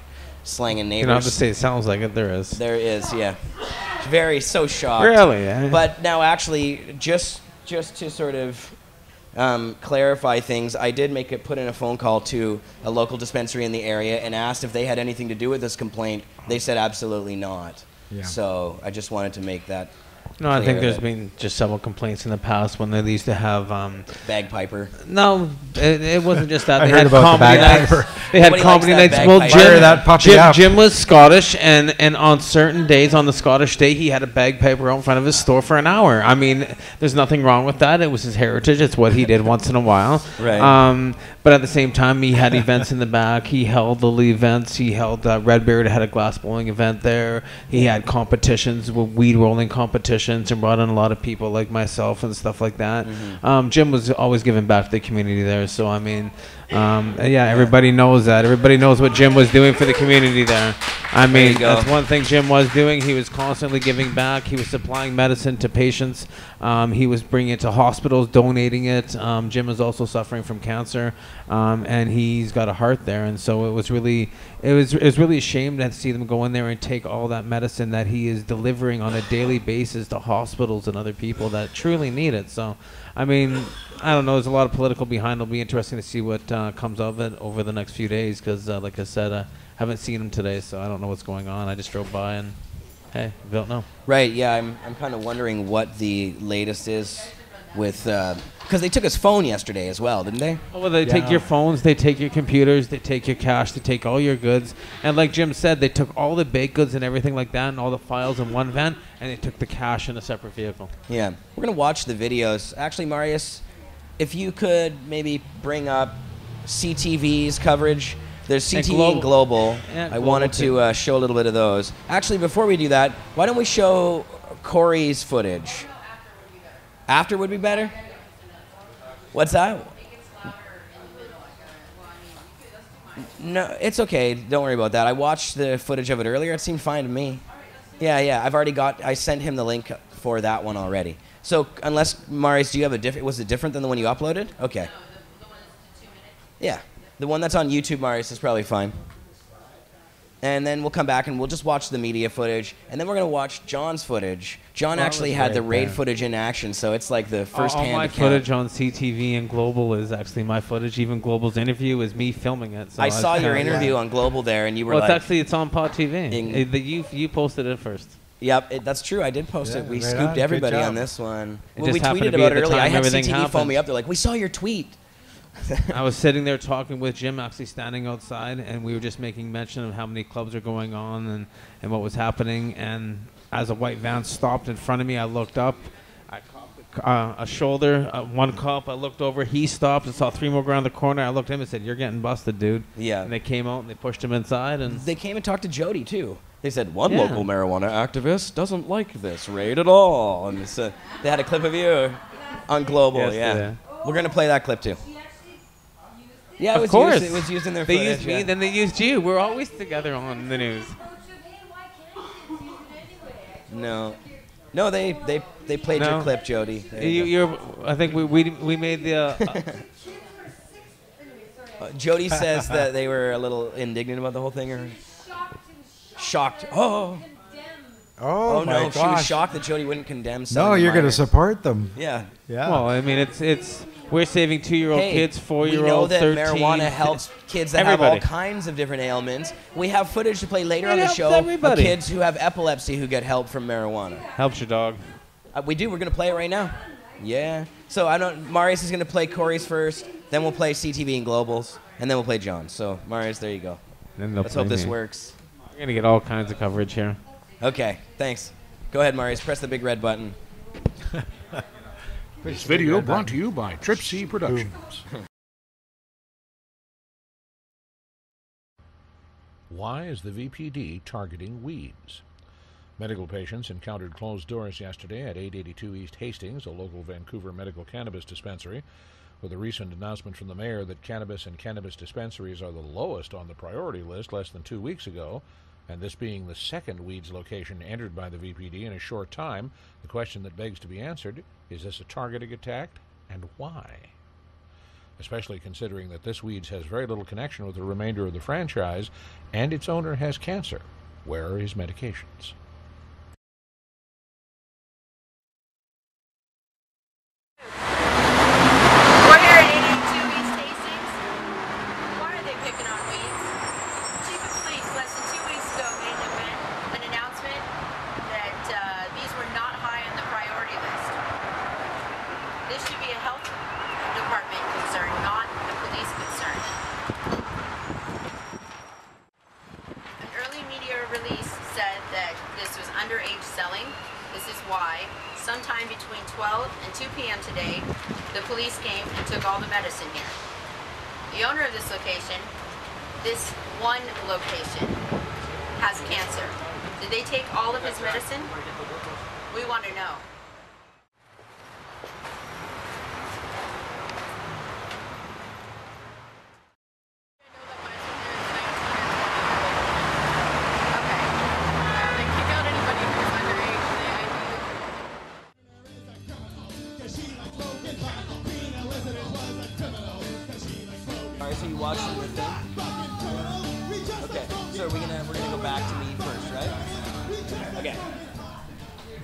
slanging neighbors. You don't have to say it sounds like it. There is. There is, yeah. So shocked. Really? Eh? But now, actually, just to sort of clarify things, I did put in a phone call to a local dispensary in the area and asked if they had anything to do with this complaint. They said absolutely not. Yeah. So I just wanted to make that. No, I think there's been just several complaints in the past when they used to have bagpiper. No, it wasn't just that. They had comedy nights. They had comedy nights. Well, Jim was Scottish, and on certain days, on the Scottish day, he had a bagpiper out in front of his store for an hour. I mean, there's nothing wrong with that. It was his heritage. It's what he did once in a while. Right. But at the same time, he had events in the back. He held the events. He held Red Beard had a glass bowling event there. He had competitions, weed rolling competitions, and brought in a lot of people like myself and stuff like that. Jim was always giving back to the community there. So I mean, everybody knows that. Everybody knows what Jim was doing for the community there. I mean, that's one thing Jim was doing. He was constantly giving back. He was supplying medicine to patients. He was bringing it to hospitals, donating it. Jim is also suffering from cancer, and he's got a heart there. And so it was really a shame to see them go in there and take all that medicine that he is delivering on a daily basis to hospitals and other people that truly need it. So, I mean, I don't know. There's a lot of political behind. It'll be interesting to see what comes of it over the next few days, because, like I said, I haven't seen him today, so I don't know what's going on. I just drove by and, hey, I don't know. Right, yeah, I'm kind of wondering what the latest is with, because they took his phone yesterday as well, didn't they? Oh, well, they take your phones, they take your computers, they take your cash, they take all your goods. And like Jim said, they took all the baked goods and everything like that and all the files in one van, and they took the cash in a separate vehicle. Yeah, we're going to watch the videos. Actually, Marius, if you could maybe bring up CTV's coverage. There's CTV and Global. Yeah, I wanted to show a little bit of those. Actually, before we do that, why don't we show Corey's footage? After would be better? What's that? No, it's okay. Don't worry about that. I watched the footage of it earlier. It seemed fine to me. Yeah. I sent him the link for that one already. So unless, Marius, do you have a different, was it different than the one you uploaded? Okay. No, the one that's 2 minutes. Yeah. The one that's on YouTube, Marius, is probably fine. And then we'll come back and we'll just watch the media footage. And then we're going to watch John's footage. John actually had the raid footage in action, so it's like the first-hand all my account. footage on CTV and Global is actually my footage. Even Global's interview is me filming it. So I saw your interview on Global there, and you were like... Well, it's on Pot TV. You posted it first. Yep, that's true. I did post it. We scooped everybody on this one. Well, we tweeted about it earlier. I had CTV phone me up. They're like, we saw your tweet. I was sitting there talking with Jim, actually standing outside, and we were just making mention of how many clubs are going on and what was happening. And as a white van stopped in front of me, I looked up. I caught a shoulder, one cop. I looked over. He stopped and saw 3 more around the corner. I looked at him and said, "You're getting busted, dude." Yeah. And they came out and they pushed him inside. And they came and talked to Jody, too. They said, one local marijuana activist doesn't like this raid at all. And they had a clip of you on Global. Yes, We're going to play that clip, too. Yeah, of course. It was used in their footage. They used me, then they used you. We're always together on the news. No, they played your clip, Jody. I think we made the... Jody says that they were a little indignant about the whole thing, or shocked. Oh my no, gosh. she was shocked that Jody wouldn't condemn someone. No, you're going to support them. Yeah. Well, I mean, it's we're saving 2-year-old kids, 4-year-old, we know that 13. marijuana helps kids that have all kinds of different ailments. We have footage to play later on the show of kids who have epilepsy who get help from marijuana. Helps your dog. We do. We're going to play it right now. Yeah. So Marius is going to play Corey's first, then we'll play CTV and Global's, and then we'll play John. So, Marius, there you go. Let's hope this works. We're going to get all kinds of coverage here. Okay, thanks. Go ahead, Marius. Press the big red button. This video brought to you by Trip C Productions. Why is the VPD targeting weeds? Medical patients encountered closed doors yesterday at 882 East Hastings, a local Vancouver medical cannabis dispensary. With a recent announcement from the mayor that cannabis and cannabis dispensaries are the lowest on the priority list less than 2 weeks ago, and this being the second weeds location entered by the VPD in a short time, the question that begs to be answered, is this a targeted attack, and why? Especially considering that this weeds has very little connection with the remainder of the franchise, and its owner has cancer. Where are his medications? We're here at 882 East Hastings. Why are they picking on weeds? Chief of Police less than 2 weeks ago made an announcement that these were not high on the priority list. This should be a health department concern, not a police concern. An early media release said that this was underage selling. This is why, sometime between 12 and 2 p.m. today, the police came and took all the medicine here. The owner of this location, this one location, has cancer. Did they take all of his medicine? We want to know. Alright, so you watching the thing? Okay, so we're gonna go back to me first, right? Okay.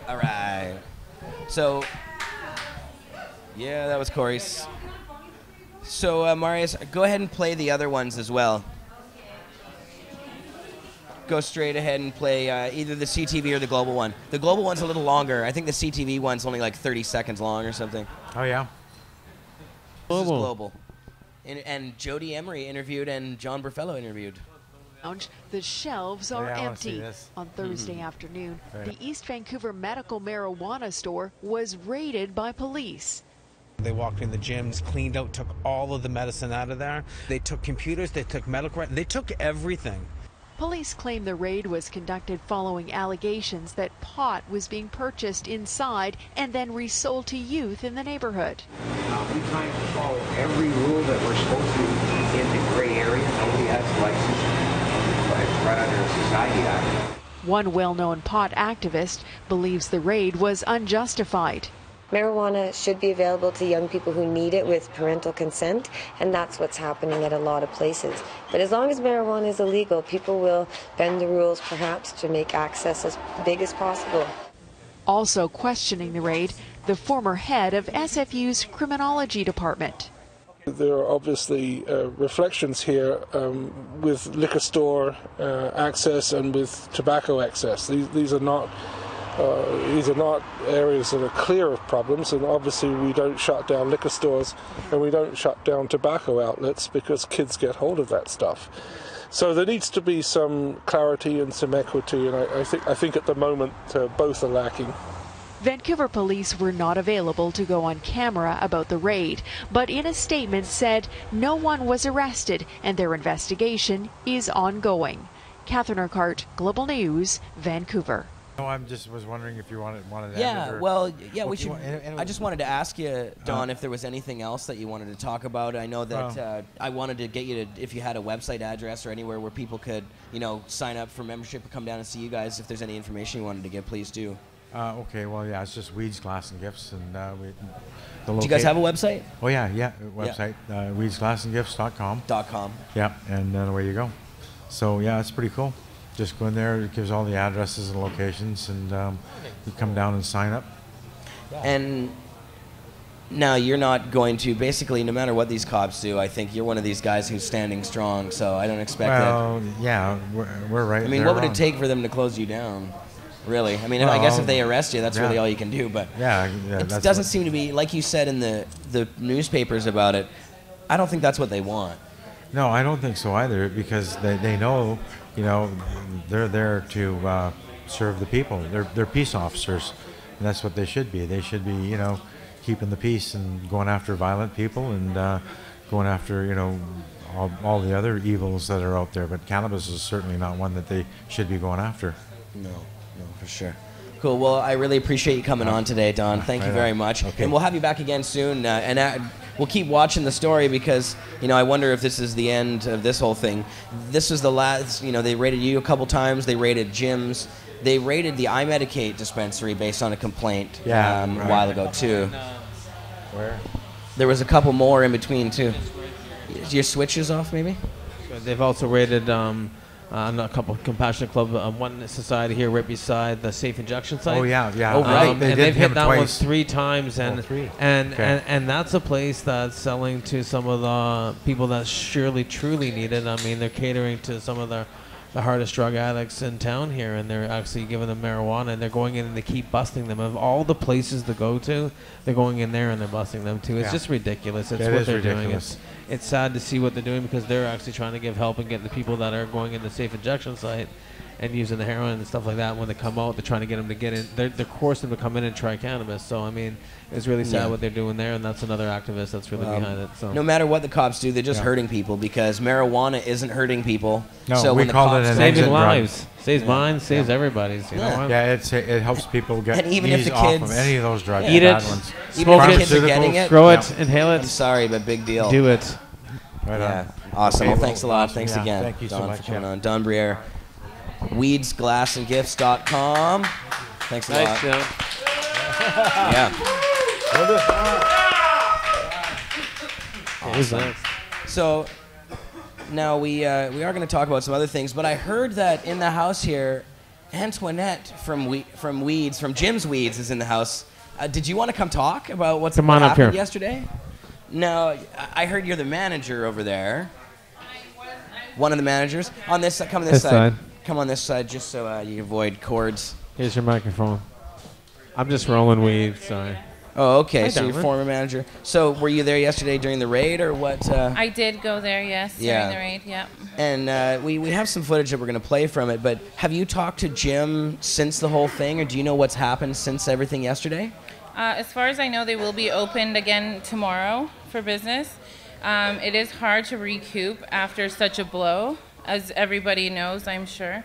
Alright. So yeah, that was Corey's. So Marius, go ahead and play the other ones as well. Go straight ahead and play either the CTV or the Global one. The Global one's a little longer. I think the CTV one's only like 30 seconds long or something. Oh, yeah? This is Global. And Jody Emery interviewed and John Berfelo interviewed. The shelves are empty. On Thursday afternoon, the East Vancouver medical marijuana store was raided by police. They walked in the gyms, cleaned out, took all of the medicine out of there. They took computers, they took medical, they took everything. Police claim the raid was conducted following allegations that pot was being purchased inside and then resold to youth in the neighborhood. We try to follow every rule that we're supposed to in the gray area. area. Nobody has a license. It's right under the Society Act. One well-known pot activist believes the raid was unjustified. Marijuana should be available to young people who need it with parental consent, and that's what's happening at a lot of places. But as long as marijuana is illegal, people will bend the rules perhaps to make access as big as possible. Also questioning the raid, the former head of SFU's criminology department. There are obviously reflections here with liquor store access and with tobacco access. These are not areas that are clear of problems, and obviously we don't shut down liquor stores and we don't shut down tobacco outlets because kids get hold of that stuff. So there needs to be some clarity and some equity, and I think at the moment both are lacking. Vancouver police were not available to go on camera about the raid, but in a statement said no one was arrested and their investigation is ongoing. Catherine Urquhart, Global News, Vancouver. No, I was wondering if you wanted to Yeah, end it, well, yeah, we should. I just wanted to ask you, Don, if there was anything else that you wanted to talk about. I know that I wanted to get you to, if you had a website address or anywhere where people could, sign up for membership and come down and see you guys. If there's any information you wanted to give, please do. Okay, well, yeah, it's just Weeds, Glass, and Gifts, and Do you guys have a website? Oh yeah, website, weedsglassandgifts.com. .com. And then away you go. So yeah, it's pretty cool. Just go in there. It gives all the addresses and locations, and you come down and sign up. And now you're not going to, basically, no matter what these cops do, I think you're one of these guys who's standing strong. So I don't expect that. Well, yeah, we're right. I mean, what would it take for them to close you down? Really? I mean, I guess if they arrest you, that's really all you can do. But it doesn't seem to be, like you said in the newspapers about it, I don't think that's what they want. No, I don't think so either, because they know, they're there to serve the people. They're peace officers, and that's what they should be. They should be, keeping the peace and going after violent people and going after, all the other evils that are out there. But cannabis is certainly not one that they should be going after. No, for sure. Cool. Well, I really appreciate you coming on today, Don. Thank you very much. Okay. And we'll have you back again soon. And we'll keep watching the story because, I wonder if this is the end of this whole thing. This was the last, they raided you a couple times. They raided gyms. They raided the iMedicate dispensary based on a complaint a while ago, too. Where? There was a couple more in between, too. Your switches off, maybe? They've also raided a couple Compassionate Club, one society here right beside the safe injection site. Oh yeah. Oh right. And they've hit that one 3 times, and and that's a place that's selling to some of the people that surely truly need it. I mean, they're catering to some of the hardest drug addicts in town here, and they're actually giving them marijuana, and they're going in and they keep busting them. Of all the places to go to, they're going in there and they're busting them too. It's just ridiculous. It's what they're doing. It's sad to see what they're doing, because they're actually trying to give help and get the people that are going in the safe injection site and using the heroin and stuff like that. When they come out, they're trying to get them to get in. They're forcing them to come in and try cannabis. So I mean, it's really sad what they're doing there, and that's another activist that's really behind it. So no matter what the cops do, they're just hurting people, because marijuana isn't hurting people. No, so we when the call cops it an saving exit lives, drug. Saves mine, saves everybody's. You know what? Yeah, it helps people get and even if the off kids of any of those drugs. Eat it, even if the kids are getting it, throw it, inhale it. I'm sorry, but big deal. Do it. Right on. Awesome. Okay, well, thanks a lot. awesome. Thanks again, Thank you Don, so much, for coming on. Don Briere, weedsglassandgifts.com. Thanks a lot. Don. Awesome. So now we are going to talk about some other things, but I heard that in the house here, Antoinette from Jim's Weeds is in the house. Did you want to come talk about what happened yesterday? No, I heard you're the manager over there. One of the managers. On this side, come on this side. Come on this side, just so you avoid cords. Here's your microphone. I'm just rolling weed, sorry. Oh, okay. Hi, So you're former manager. So were you there yesterday during the raid, or what? I did go there, yes, during the raid, yeah. And we have some footage that we're going to play from it, but have you talked to Jim since the whole thing, or do you know what's happened since everything yesterday? As far as I know, they will be opened again tomorrow for business. It is hard to recoup after such a blow, as everybody knows, I'm sure.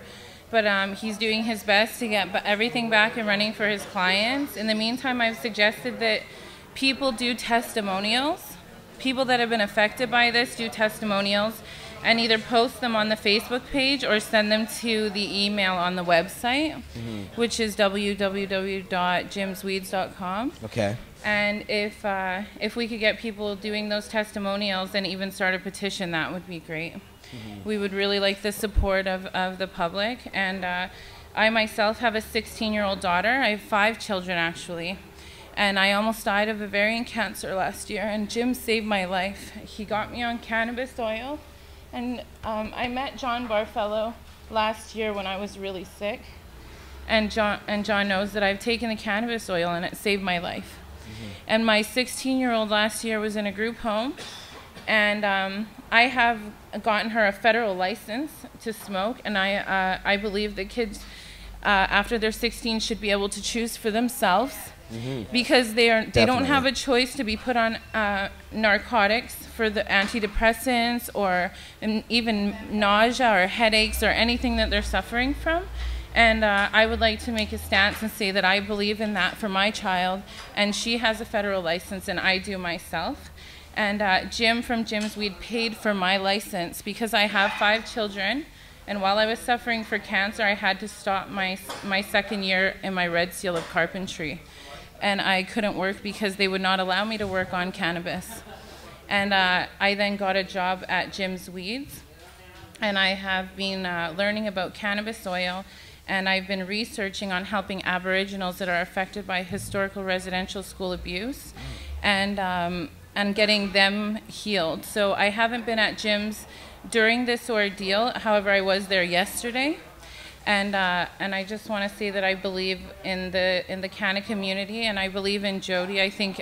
But he's doing his best to get everything back and running for his clients. In the meantime, I've suggested that people do testimonials. People that have been affected by this do testimonials, and either post them on the Facebook page or send them to the email on the website, which is www.jimsweeds.com. Okay. And if we could get people doing those testimonials and even start a petition, that would be great. We would really like the support of the public. And I myself have a 16-year-old daughter. I have 5 children, actually. And I almost died of ovarian cancer last year, and Jim saved my life. He got me on cannabis oil, and I met John Berfelo last year when I was really sick. And John knows that I've taken the cannabis oil, and it saved my life. And my 16-year-old last year was in a group home, and I have gotten her a federal license to smoke, and I believe that kids after they're 16 should be able to choose for themselves, because they don't have a choice to be put on narcotics for the antidepressants or even nausea or headaches or anything that they're suffering from. And I would like to make a stance and say that I believe in that for my child, and she has a federal license and I do myself. And Jim from Jim's Weed paid for my license because I have 5 children, and while I was suffering for cancer, I had to stop my second year in my red seal of carpentry. And I couldn't work because they would not allow me to work on cannabis. And I then got a job at Jim's Weeds, and I have been learning about cannabis oil, and I've been researching on helping Aboriginals that are affected by historical residential school abuse, and getting them healed. So I haven't been at Jim's during this ordeal. However, I was there yesterday. And I just want to say that I believe in the Canna community, and I believe in Jody. I think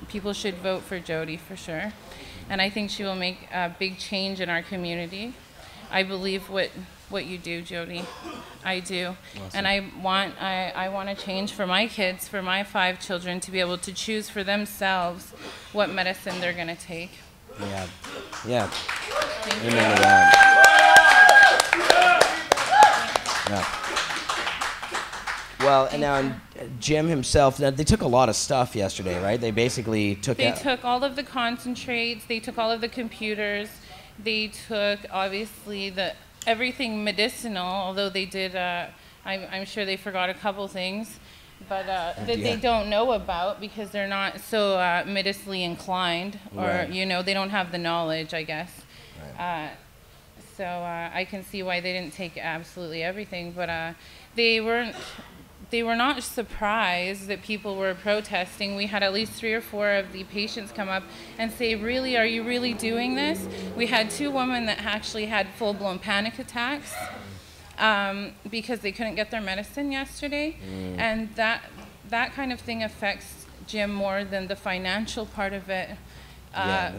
people should vote for Jody for sure, and I think she will make a big change in our community. I believe what you do, Jody. I do. Awesome. And I want to change for my kids, for my 5 children, to be able to choose for themselves what medicine they're going to take. Yeah. Yeah. Thank you. Amen to that. Yeah. Well, and now Jim himself, they took a lot of stuff yesterday, right? They basically took... They took all of the concentrates, they took all of the computers, they took, obviously, everything medicinal, although they did, I'm sure they forgot a couple things, but that they don't know about because they're not so medicinally inclined, or, Right. They don't have the knowledge, I guess. Right. So I can see why they didn't take absolutely everything, but they were not surprised that people were protesting. We had at least 3 or 4 of the patients come up and say, "Really, are you really doing this?" We had 2 women that actually had full-blown panic attacks because they couldn't get their medicine yesterday, and that kind of thing affects Jim more than the financial part of it.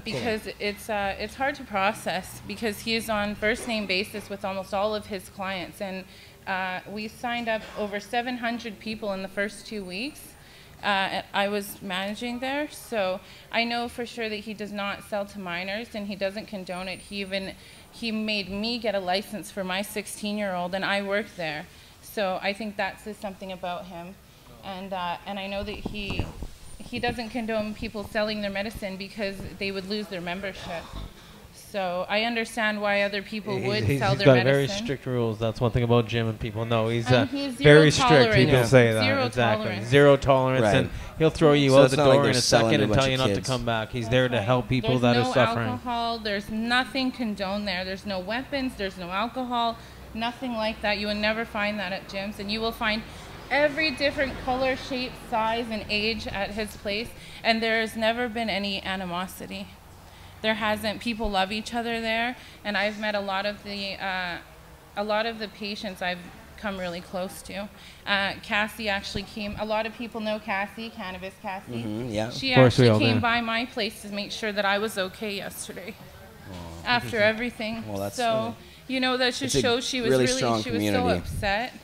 Because it's hard to process, because he is on first name basis with almost all of his clients, and we signed up over 700 people in the first 2 weeks. I was managing there, so I know for sure that he does not sell to minors, and he doesn't condone it. He made me get a license for my 16-year-old, and I worked there, so I think that says something about him. And I know that he doesn't condone people selling their medicine because they would lose their membership. So I understand why other people would sell their medicine. He's got very strict rules. That's one thing about Jim, and people know he's zero very strict. People say that. Zero exactly. tolerance. Zero tolerance, Right. and he'll throw you So out it's the not door like in a they're selling second to a and tell bunch you of not to kids. come back. He's there to help people that are suffering. There's no alcohol. There's nothing condoned there. There's no weapons. There's no alcohol. Nothing like that. You will never find that at Jim's, and you will find every different color, shape, size, and age at his place, and there has never been any animosity. There hasn't. People love each other there, and I've met a lot of the patients I've come really close to. Cassie actually came. A lot of people know Cassie, Cannabis Cassie. Yeah. She actually came by my place to make sure that I was okay yesterday. After everything. Well, that's so that just shows she was really so upset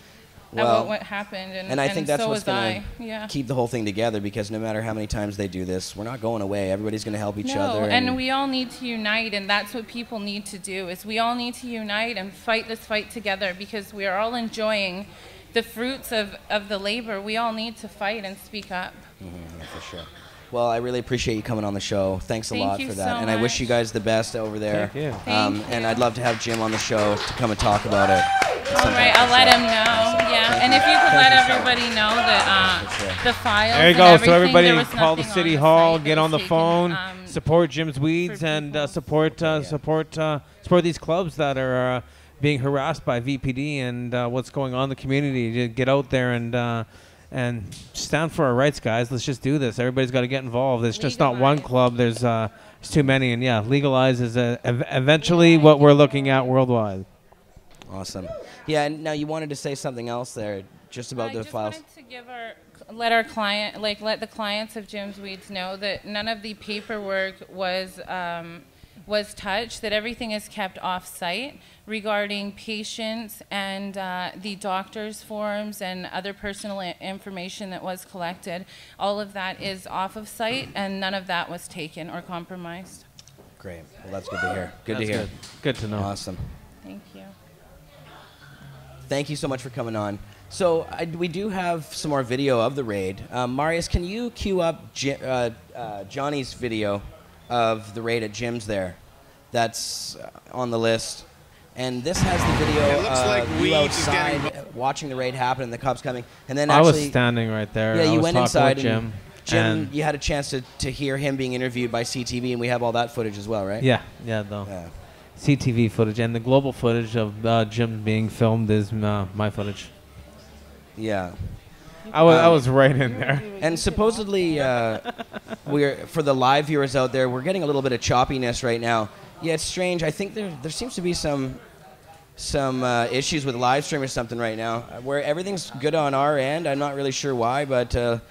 about what happened, and I think that's so what's going to keep the whole thing together, because no matter how many times they do this, we're not going away. Everybody's going to help each other. And we all need to unite, and that's what people need to do, is we all need to unite and fight this fight together, because we are all enjoying the fruits of the labor. We all need to fight and speak up. For sure. Well, I really appreciate you coming on the show. Thanks a Thank lot you for that. so And I wish much. you guys the best over there. Thank you. And I'd love to have Jim on the show to come and talk about it. All right, I'll let him know. Yeah, and if you could let everybody know that the files. There you and go. everything, So everybody there was call the nothing city on hall, site get that on the was phone, taken, support Jim's Weeds, and support these clubs that are being harassed by VPD and what's going on in the community. To get out there and stand for our rights, guys. Let's just do this. Everybody's got to get involved. It's just not one club. There's too many. And yeah, legalize is eventually what we're looking at worldwide. Awesome. Yeah, and now you wanted to say something else there, just about the files. I just wanted to let our client, let the clients of Jim's Weeds know that none of the paperwork was touched, that everything is kept off-site regarding patients and the doctor's forms and other personal information that was collected. All of that is off of site, and none of that was taken or compromised. Great. Well, that's good to hear. Good That's to hear. Good to know. Awesome. Thank you. Thank you so much for coming on. So we do have some more video of the raid. Marius, can you cue up Johnny's video of the raid at Jim's there? That's on the list. And this has the video of you outside watching the raid happen and the cops coming. And then I actually, was standing right there. Yeah, you I was went talking inside with Jim. Jim, you had a chance to hear him being interviewed by CTV, and we have all that footage as well, right? Yeah, though. Yeah. CTV footage and the global footage of Jim being filmed is my footage. Yeah. I was right in there. And supposedly, for the live viewers out there, we're getting a little bit of choppiness right now. Yeah, it's strange. I think there seems to be some issues with live stream or something right now, where everything's good on our end. I'm not really sure why, but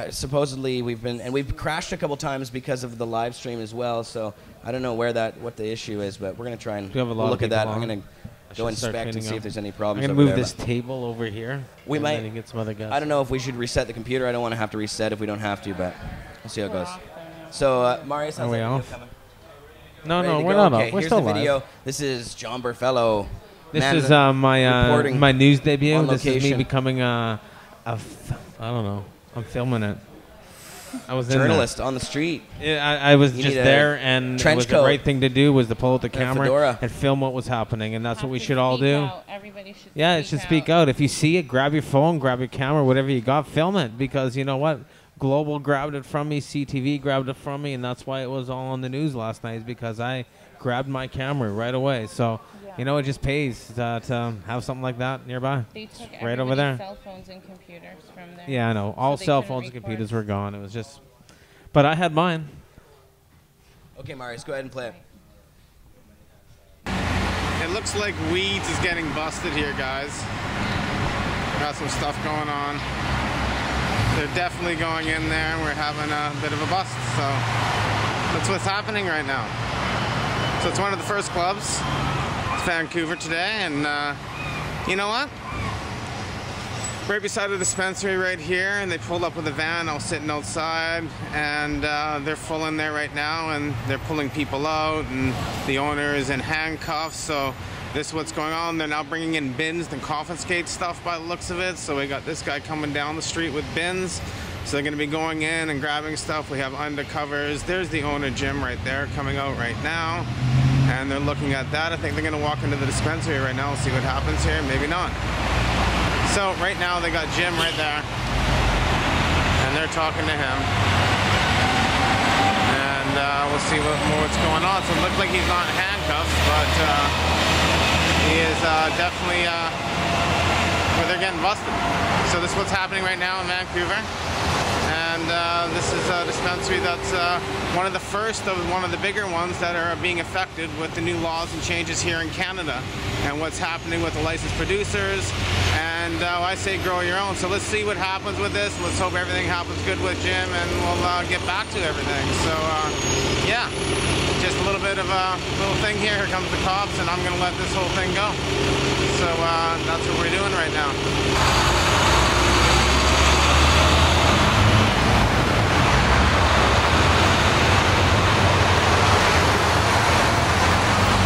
supposedly we've crashed a couple times because of the live stream as well. So I don't know what the issue is, but we're gonna try and look at that. I'm gonna go inspect and see if there's any problems. I'm gonna move this table over here. We might get some other guys. I don't know if we should reset the computer. I don't want to have to reset if we don't have to, but we'll see how it goes. So Marius, how's that video coming? No, we're not okay, off. We're here's still the live. video. This is John Berfelo. This is my news debut. on This is me location. becoming I don't know. I'm filming it. I was journalist on the street. Yeah, I was You just need a there, and it trench was the coat right thing to do was to pull out the camera fedora. and film what was happening, and that's what we should all Speak do. out. Everybody should Yeah, it should speak out. If you see it, grab your phone, grab your camera, whatever you got, film it, because you know what? Global grabbed it from me, CTV grabbed it from me, and that's why it was all on the news last night, is because I grabbed my camera right away. So, you know, it just pays to have something like that nearby. They took right over there. cell phones and computers from there. Yeah, I know. All cell phones and computers were gone. It was just... But I had mine. Okay, Marius, go ahead and play it. It looks like weeds is getting busted here, guys. Got some stuff going on. They're definitely going in there, and we're having a bit of a bust. So that's what's happening right now. So it's one of the first clubs. It's Vancouver today, and you know what? Right beside the dispensary right here, and they pulled up with a van. I was sitting outside, and they're full in there right now, and they're pulling people out, and the owner is in handcuffs. So this is what's going on. They're now bringing in bins to confiscate stuff by the looks of it. So we got this guy coming down the street with bins. So they're going to be going in and grabbing stuff. We have undercovers. There's the owner, Jim, right there, coming out right now. And they're looking at that. I think they're going to walk into the dispensary right now and see what happens here. Maybe not. So right now they got Jim right there, and they're talking to him, and we'll see what's going on. So it looks like he's not handcuffed, but he is definitely where they're getting busted. So this is what's happening right now in Vancouver, and this is a dispensary that's one of the first of one of the bigger ones that are being affected with the new laws and changes here in Canada, and what's happening with the licensed producers. And I say grow your own. So let's see what happens with this. Let's hope everything happens good with Jim, and we'll get back to everything. So yeah, just a little bit of a little thing here. Here comes the cops, and I'm going to let this whole thing go. So that's what we're doing right now.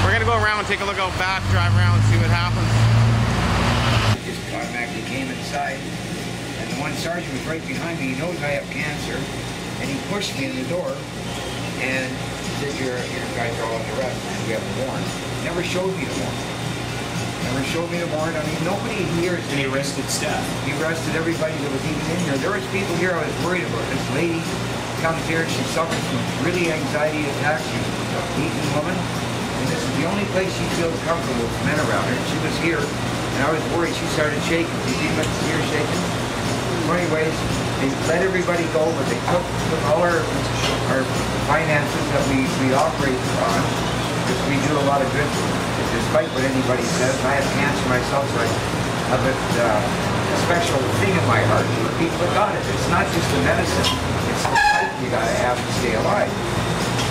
We're going to go around and take a look out back, drive around and see what happens. Just automatically came inside, and the one sergeant was right behind me. He knows I have cancer, And he pushed me in the door, and he said, your guys are all under arrest, and we have a warrant. Never showed me the warrant. Never showed me the warrant. I mean, nobody here is... And he arrested staff. He arrested everybody that was even in here. There was people here I was worried about. This lady comes here, she suffers from really anxiety attacks. She's a Asian woman, and this is the only place she feels comfortable with men around her. She was here, and I was worried. She started shaking. You see my ear shaking? So anyways, they let everybody go, but they took all our finances that we operate on, because we do a lot of good, despite what anybody says. I have cancer myself, so I have a special thing in my heart for people that got it. It's not just the medicine, it's the fight you gotta have to stay alive.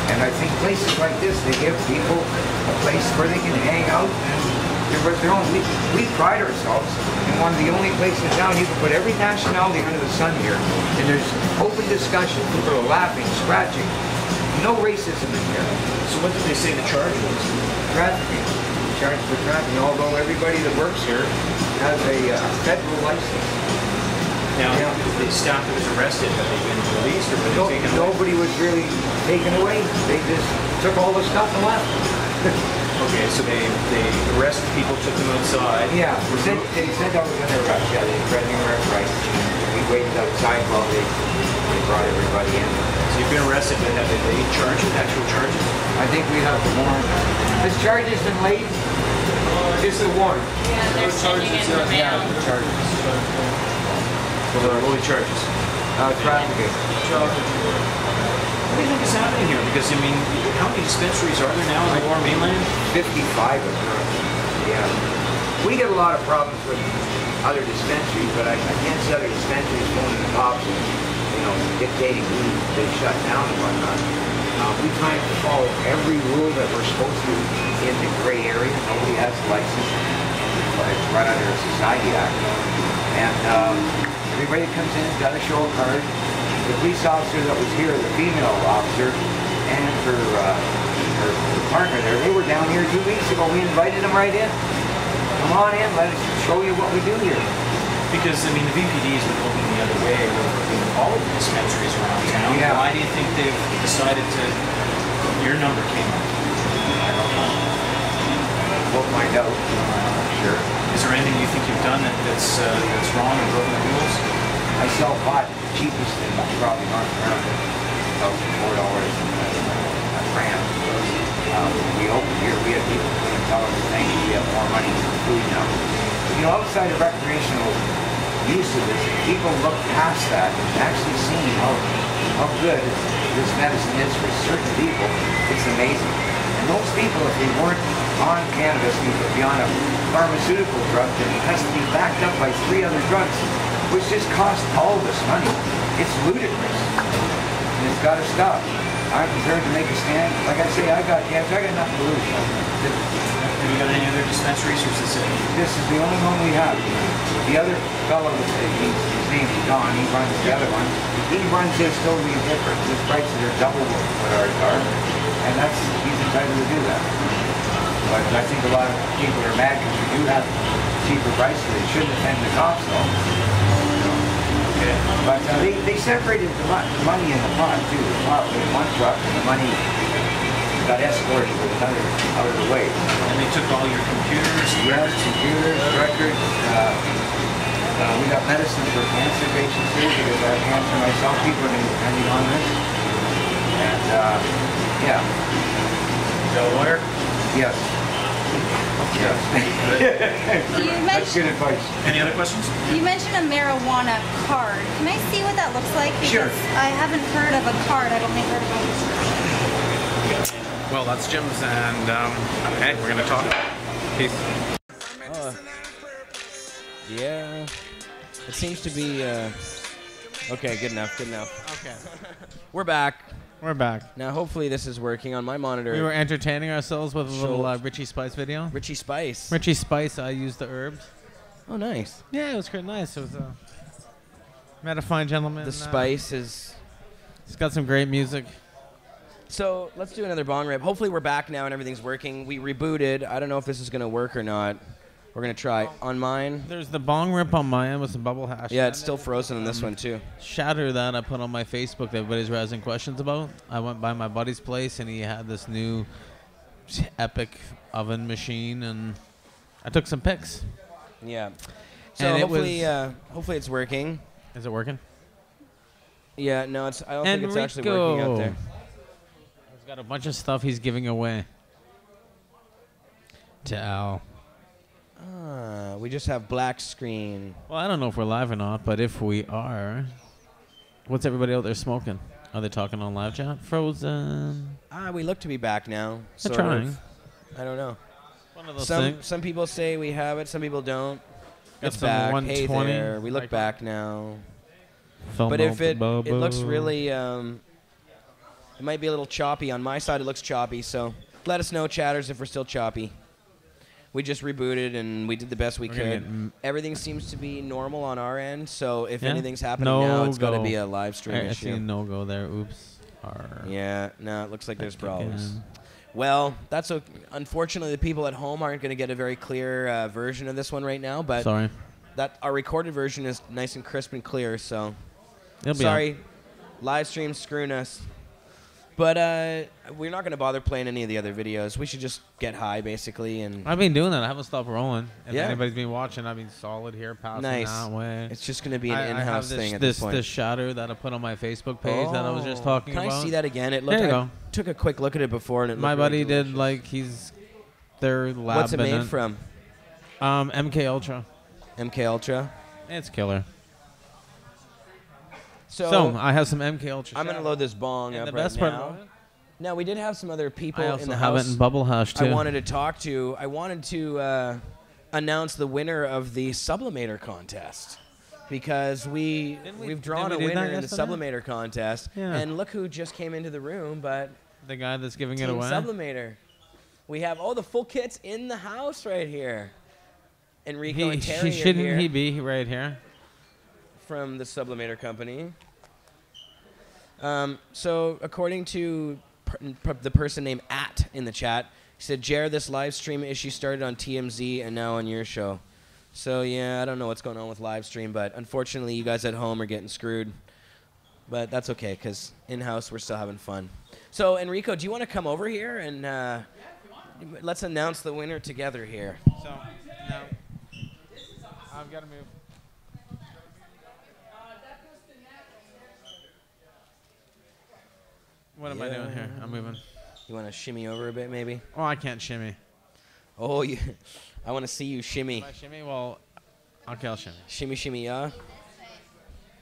And I think places like this, they give people a place where they can hang out and give their own. We pride ourselves in one of the only places in town you can put every nationality under the sun here, and there's open discussion. People are laughing, scratching. No racism in here. So what did they say the charge was? Trafficking. Charged for trafficking, although everybody that works here has a federal license. Now, the staff that was arrested, have they been released or were they taken away? Nobody was really taken away. They just took all the stuff and left. Okay, so they arrested people, took them outside. Yeah, they said I was under arrest. Yeah, they threatened arrest, right? We waited outside while they brought everybody in. So you've been arrested, but have they charged you, actual charges? I think we have the warrant. This charge has been late. Just the warrant. Yeah, they're sending in the mail. The charges. So there are only charges? Trafficking. What do you think is happening here? Because, I mean, how many dispensaries are there now in the Lower Mainland? 55 of them. Yeah. We get a lot of problems with other dispensaries, but I can't see other dispensaries going to the cops and, dictating who they shut down and whatnot. We try to follow every rule that we're supposed to in the gray area. Nobody has a license. It's run under a society act. And everybody that comes in has got to show a card. The police officer that was here, the female officer, and her partner there, they were down here 2 weeks ago. We invited them right in. Come on in, let us show you what we do here. Because, I mean, the VPD has been looking the other way with all of the dispensaries around town. Yeah. Why do you think they've decided to... Your number came up? I don't know. We'll find out. Sure. Is there anything you think you've done that's wrong or broken the rules? I sell pot cheapest in probably North America, $4 a gram. We open here, we have people that tell us thank you, we have more money for food now. Outside of recreational use of this, people look past that and actually seeing how good this medicine is for certain people. It's amazing. And those people, if they weren't on cannabis, would be on a pharmaceutical drug that has to be backed up by 3 other drugs, which just cost all this money. It's ludicrous. And it's got to stop. I'm prepared to make a stand. Like I say, I got cancer. I got nothing to lose. Have you got any other dispensaries, or is this it? This is the only one we have. The other fellow, his name is Don, he runs the other one. He runs his totally different. His prices are double what ours are. And he's entitled to do that. But I think a lot of people are mad because we do have cheaper prices. They shouldn't offend the cops, though. Okay. But they separated the money in the pot, too. The pot was in one truck, and the money got escorted with another out of the way. And they took all your computers? Yes, computers, records. We got medicine for cancer patients here because I have cancer myself. People have been depending on this. And, yeah. Is that a lawyer? Yes. Yes. That's good advice. Any other questions? You mentioned a marijuana card. Can I see what that looks like? Because sure. I haven't heard of a card. I've only heard of a... Well, that's Jim's, and hey, we're gonna talk. Peace. Yeah, it seems to be. Okay, good enough. Good enough. Okay. We're back. We're back. Now, hopefully, this is working on my monitor. We were entertaining ourselves with a little Richie Spice video. Richie Spice. Richie Spice. I used the herbs. Oh, nice. Yeah, it was quite nice. It was met a fine gentleman. The spice is. It's got some great music. So let's do another bong rip. Hopefully we're back now and everything's working. We rebooted. I don't know if this is going to work or not. We're going to try on mine. There's the bong rip on my end with some bubble hash. Yeah, it's still frozen in this one, too. Shatter that I put on my Facebook that everybody's raising questions about. I went by my buddy's place, and he had this new epic oven machine, and I took some pics. Yeah. So hopefully it's working. Is it working? Yeah, no, I don't think it's actually working out there. He's got a bunch of stuff he's giving away to Al. We just have black screen. Well, I don't know if we're live or not, but if we are, what's everybody out there smoking? Are they talking on live chat? Frozen. We look to be back now. They're trying. I don't know. One of those things. Some people say we have it. Some people don't. Got It's some back. 120. Hey there. We look back now. Film But if it multi- looks really, it might be a little choppy. On my side, it looks choppy. So let us know, chatters, if we're still choppy. We just rebooted and we did the best we could. Everything seems to be normal on our end. So if anything's happening now, it's got to be a live stream I issue. see no go there. Oops. Yeah, no, it looks like there's problems. Well, that's unfortunately the people at home aren't going to get a very clear version of this one right now. But sorry, our recorded version is nice and crisp and clear. So It'll be sorry, live stream screwing us. But we're not going to bother playing any of the other videos. We should just get high, basically. And I've been doing that. I haven't stopped rolling. If Yeah. anybody's been watching, I've been solid here, passing Nice. that way. It's just going to be an in-house thing at this this point. This shatter that I put on my Facebook page that I was just talking Can about. I see that again? It There you I go. took a quick look at it before, and it My looked buddy really did like their lab. What's it made from? MK Ultra. MK Ultra. It's killer. So I have some MK Ultra. I'm going to load this bong And up the right best part now. about it? Now, we did have some other people I also in the have house it in bubble hash too. I wanted to talk to. I wanted to announce the winner of the Sublimator contest. Because we've drawn a we do winner that in the yesterday? Sublimator contest. Yeah. And look who just came into the room, but the guy that's giving it Team away. Sublimator. We have the full kit's in the house right here. Enrico and Terry are Shouldn't here he be right here? from the Sublimator company. So according to the person named @ in the chat, he said, Jer, this live stream issue started on TMZ and now on your show. So yeah, I don't know what's going on with live stream, but unfortunately you guys at home are getting screwed. But that's okay, because in-house we're still having fun. So Enrico, do you want to come over here and let's announce the winner together here? So now I've got to move. What am I doing here? I'm moving. You want to shimmy over a bit, maybe? Oh, I can't shimmy. Oh, I want to see you shimmy. If I shimmy? Well, okay, I'll shimmy. Shimmy, shimmy, yeah.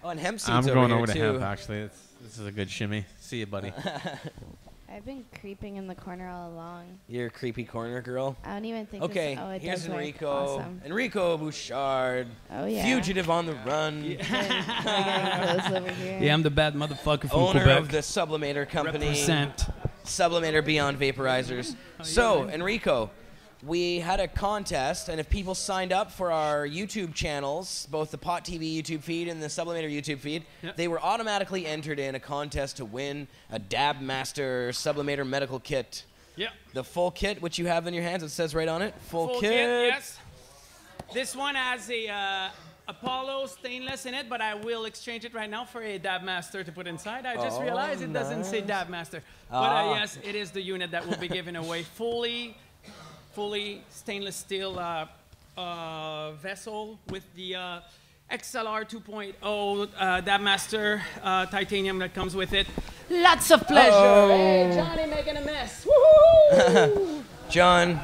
Oh, and hemp seeds I'm over going here over to too. hemp, actually. This is a good shimmy. See you, buddy. I've been creeping in the corner all along. You're a creepy corner girl. I don't even think. Okay, it here's does work. Enrico. Awesome. Enrico Bouchard. Oh yeah. Fugitive on the run. We're getting close over here. Yeah, I'm the bad motherfucker from Owner Quebec. of the Sublimator company. Represent. Sublimator Beyond Vaporizers. So, Enrico, we had a contest, and if people signed up for our YouTube channels, both the Pot TV YouTube feed and the Sublimator YouTube feed, they were automatically entered in a contest to win a Dab Master Sublimator medical kit. Yep. The full kit, which you have in your hands, it says right on it. Full kit. Yes. This one has a Apollo stainless in it, but I will exchange it right now for a Dab Master to put inside. I just realized it doesn't say Dab Master. But yes, it is the unit that will be given away. Fully stainless steel vessel with the XLR 2.0 Dab Master titanium that comes with it. Lots of pleasure. Hey, Johnny making a mess. Woohoo! John,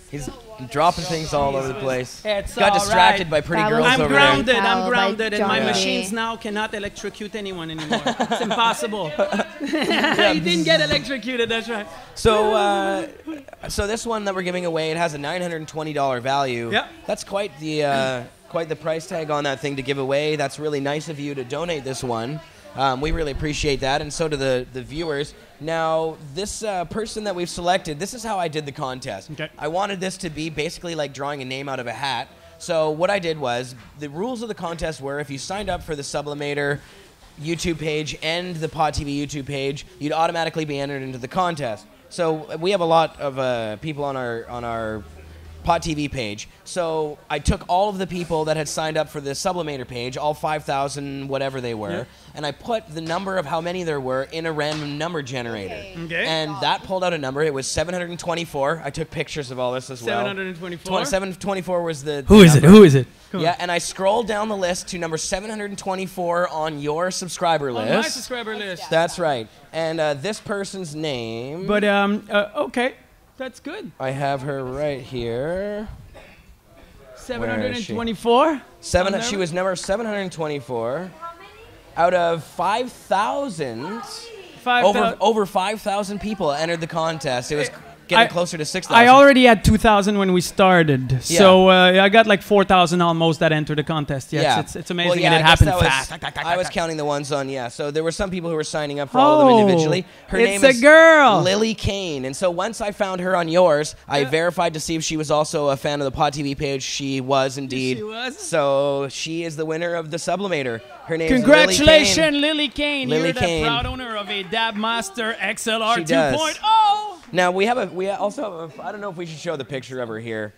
he's dropping things all over the place. It's Got all distracted right. by pretty girls I'm over grounded. there. I'm grounded, and my Yeah. machines now cannot electrocute anyone anymore. It's impossible. He didn't get electrocuted. That's right. So, so this one that we're giving away, it has a $920 value. Yep. That's quite the price tag on that thing to give away. That's really nice of you to donate this one. We really appreciate that, and so do the viewers. Now, this person that we've selected, this is how I did the contest. Okay. I wanted this to be basically like drawing a name out of a hat. So what I did was, the rules of the contest were, if you signed up for the Sublimator YouTube page and the Pot TV YouTube page, you'd automatically be entered into the contest. So we have a lot of people on our Pot TV page. So I took all of the people that had signed up for the Sublimator page, all 5,000 whatever they were, and I put the number of how many there were in a random number generator. Okay. And that pulled out a number. It was 724. I took pictures of all this as well. 724? 724 was the Who is it? number. Who is it? Come on. Yeah, and I scrolled down the list to number 724 on your subscriber list. On my subscriber list. That's right. And this person's name... But, okay. That's good. I have her right here. 724? She was number 724 out of 5,000. Over 5,000 people entered the contest. It was getting closer to 6,000. I already had 2,000 when we started, so I got like 4,000 almost that entered the contest. Yes, it's amazing, and it happened fast. I was counting the ones on, so there were some people who were signing up for all of them individually. Her name is girl. Lily Kane, and so once I found her on yours, I verified to see if she was also a fan of the Pot TV page. She was indeed. She was? So she is the winner of the Sublimator. Her name Congratulations, is Lily Kane. You're the proud owner of a Dab Master XLR 2.0. Now we also have I don't know if we should show the picture of her here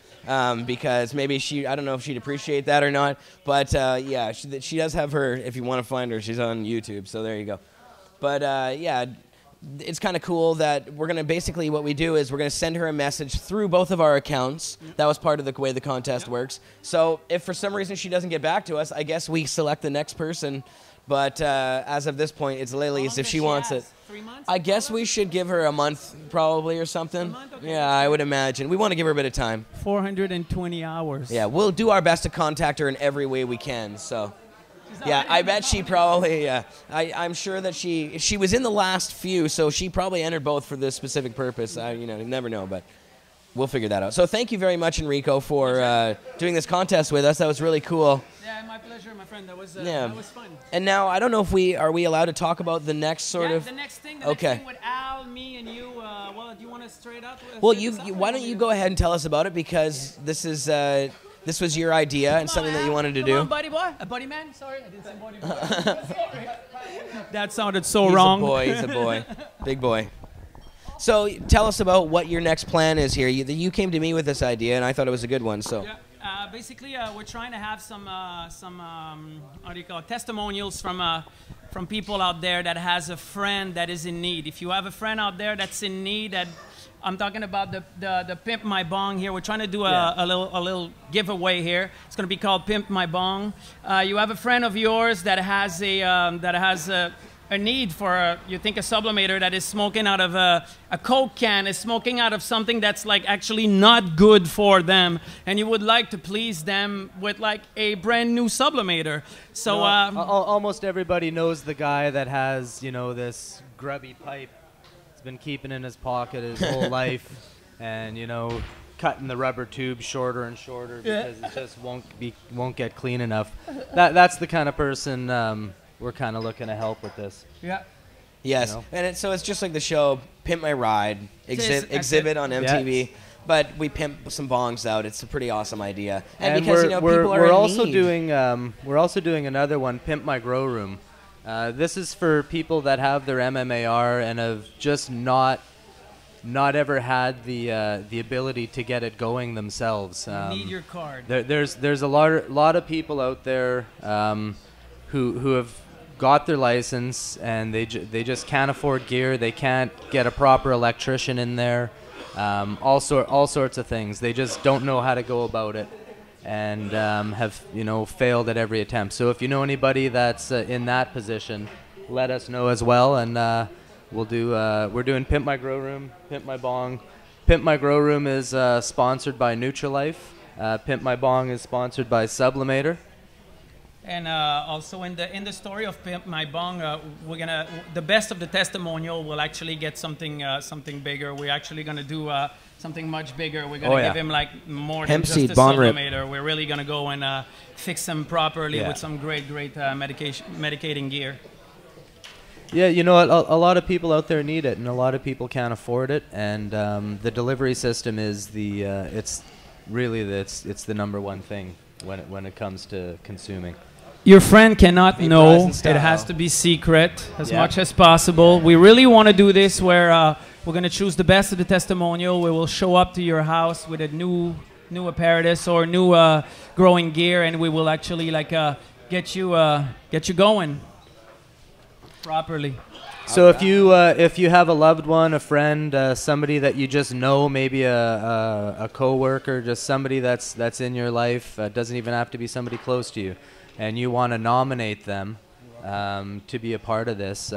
because maybe I don't know if she'd appreciate that or not, but yeah, she does have her. If you want to find her, she's on YouTube, so there you go. But yeah, it's kind of cool that we're gonna basically what we do is we're gonna send her a message through both of our accounts. That was part of the way the contest works. So if for some reason she doesn't get back to us, I guess we select the next person. But as of this point, it's Lily's if she wants it. 3 months? I guess we should give her a month probably or something. Yeah, I would imagine. We want to give her a bit of time. 420 hours. Yeah, we'll do our best to contact her in every way we can. So, yeah, I bet she probably, I'm sure that she was in the last few, so she probably entered both for this specific purpose. You never know, but we'll figure that out. So thank you very much, Enrico, for doing this contest with us. That was really cool. Yeah, my pleasure, my friend. That was fun. And now I don't know if are we allowed to talk about the next sort of. The next thing. Next thing with Al, me, and you. Well, do you want to straight up? Well, why don't you go ahead and tell us about it because this was your idea and something that you wanted to do. Come on, buddy boy, a buddy man. Sorry, I didn't say buddy boy. Sorry. That sounded so wrong. He's a boy, big boy. So tell us about what your next plan is here. You came to me with this idea, and I thought it was a good one. So. Yeah. Basically, we're trying to have some what do you call it, testimonials from people out there that has a friend that is in need. If you have a friend out there that's in need, I'm talking about the Pimp My Bong here. We're trying to do a little giveaway here. It's going to be called Pimp My Bong. You have a friend of yours that has a need for you think a sublimator that is smoking out of a Coke can, is smoking out of something that's like actually not good for them, and you would like to please them with like a brand new sublimator. So almost everybody knows the guy that has this grubby pipe. He's been keeping in his pocket his whole life, and cutting the rubber tube shorter and shorter because it just won't get clean enough. That's the kind of person. We're kind of looking to help with this. Yeah. Yes, and so it's just like the show Pimp My Ride exhibit on MTV, but we pimp some bongs out. It's a pretty awesome idea, and because people are we're also doing another one, Pimp My Grow Room. This is for people that have their MMAR and have just not ever had the ability to get it going themselves. You need your card. There's a lot of people out there who have got their license and they just can't afford gear. They can't get a proper electrician in there. All sorts of things. They just don't know how to go about it, and have failed at every attempt. So if you know anybody that's in that position, let us know as well, and we'll do. We're doing Pimp My Grow Room, Pimp My Bong. Pimp My Grow Room is sponsored by Nutrilife. Pimp My Bong is sponsored by Sublimator. And also in the story of Pimp My Bong, the best of the testimonial will actually get something bigger. We're actually gonna do something much bigger. We're gonna give him like more than just a sublimator. We're really gonna go and fix him properly with some great medicating gear. Yeah, a lot of people out there need it, and a lot of people can't afford it. And the delivery system is it's the number one thing when it comes to consuming. Your friend cannot know. It has to be secret as much as possible. We really want to do this where we're going to choose the best of the testimonial. We will show up to your house with a new new apparatus or new growing gear, and we will actually like get you going properly. So if you have a loved one, a friend, somebody that you just know, maybe a coworker, just somebody that's in your life, doesn't even have to be somebody close to you, and you want to nominate them to be a part of this,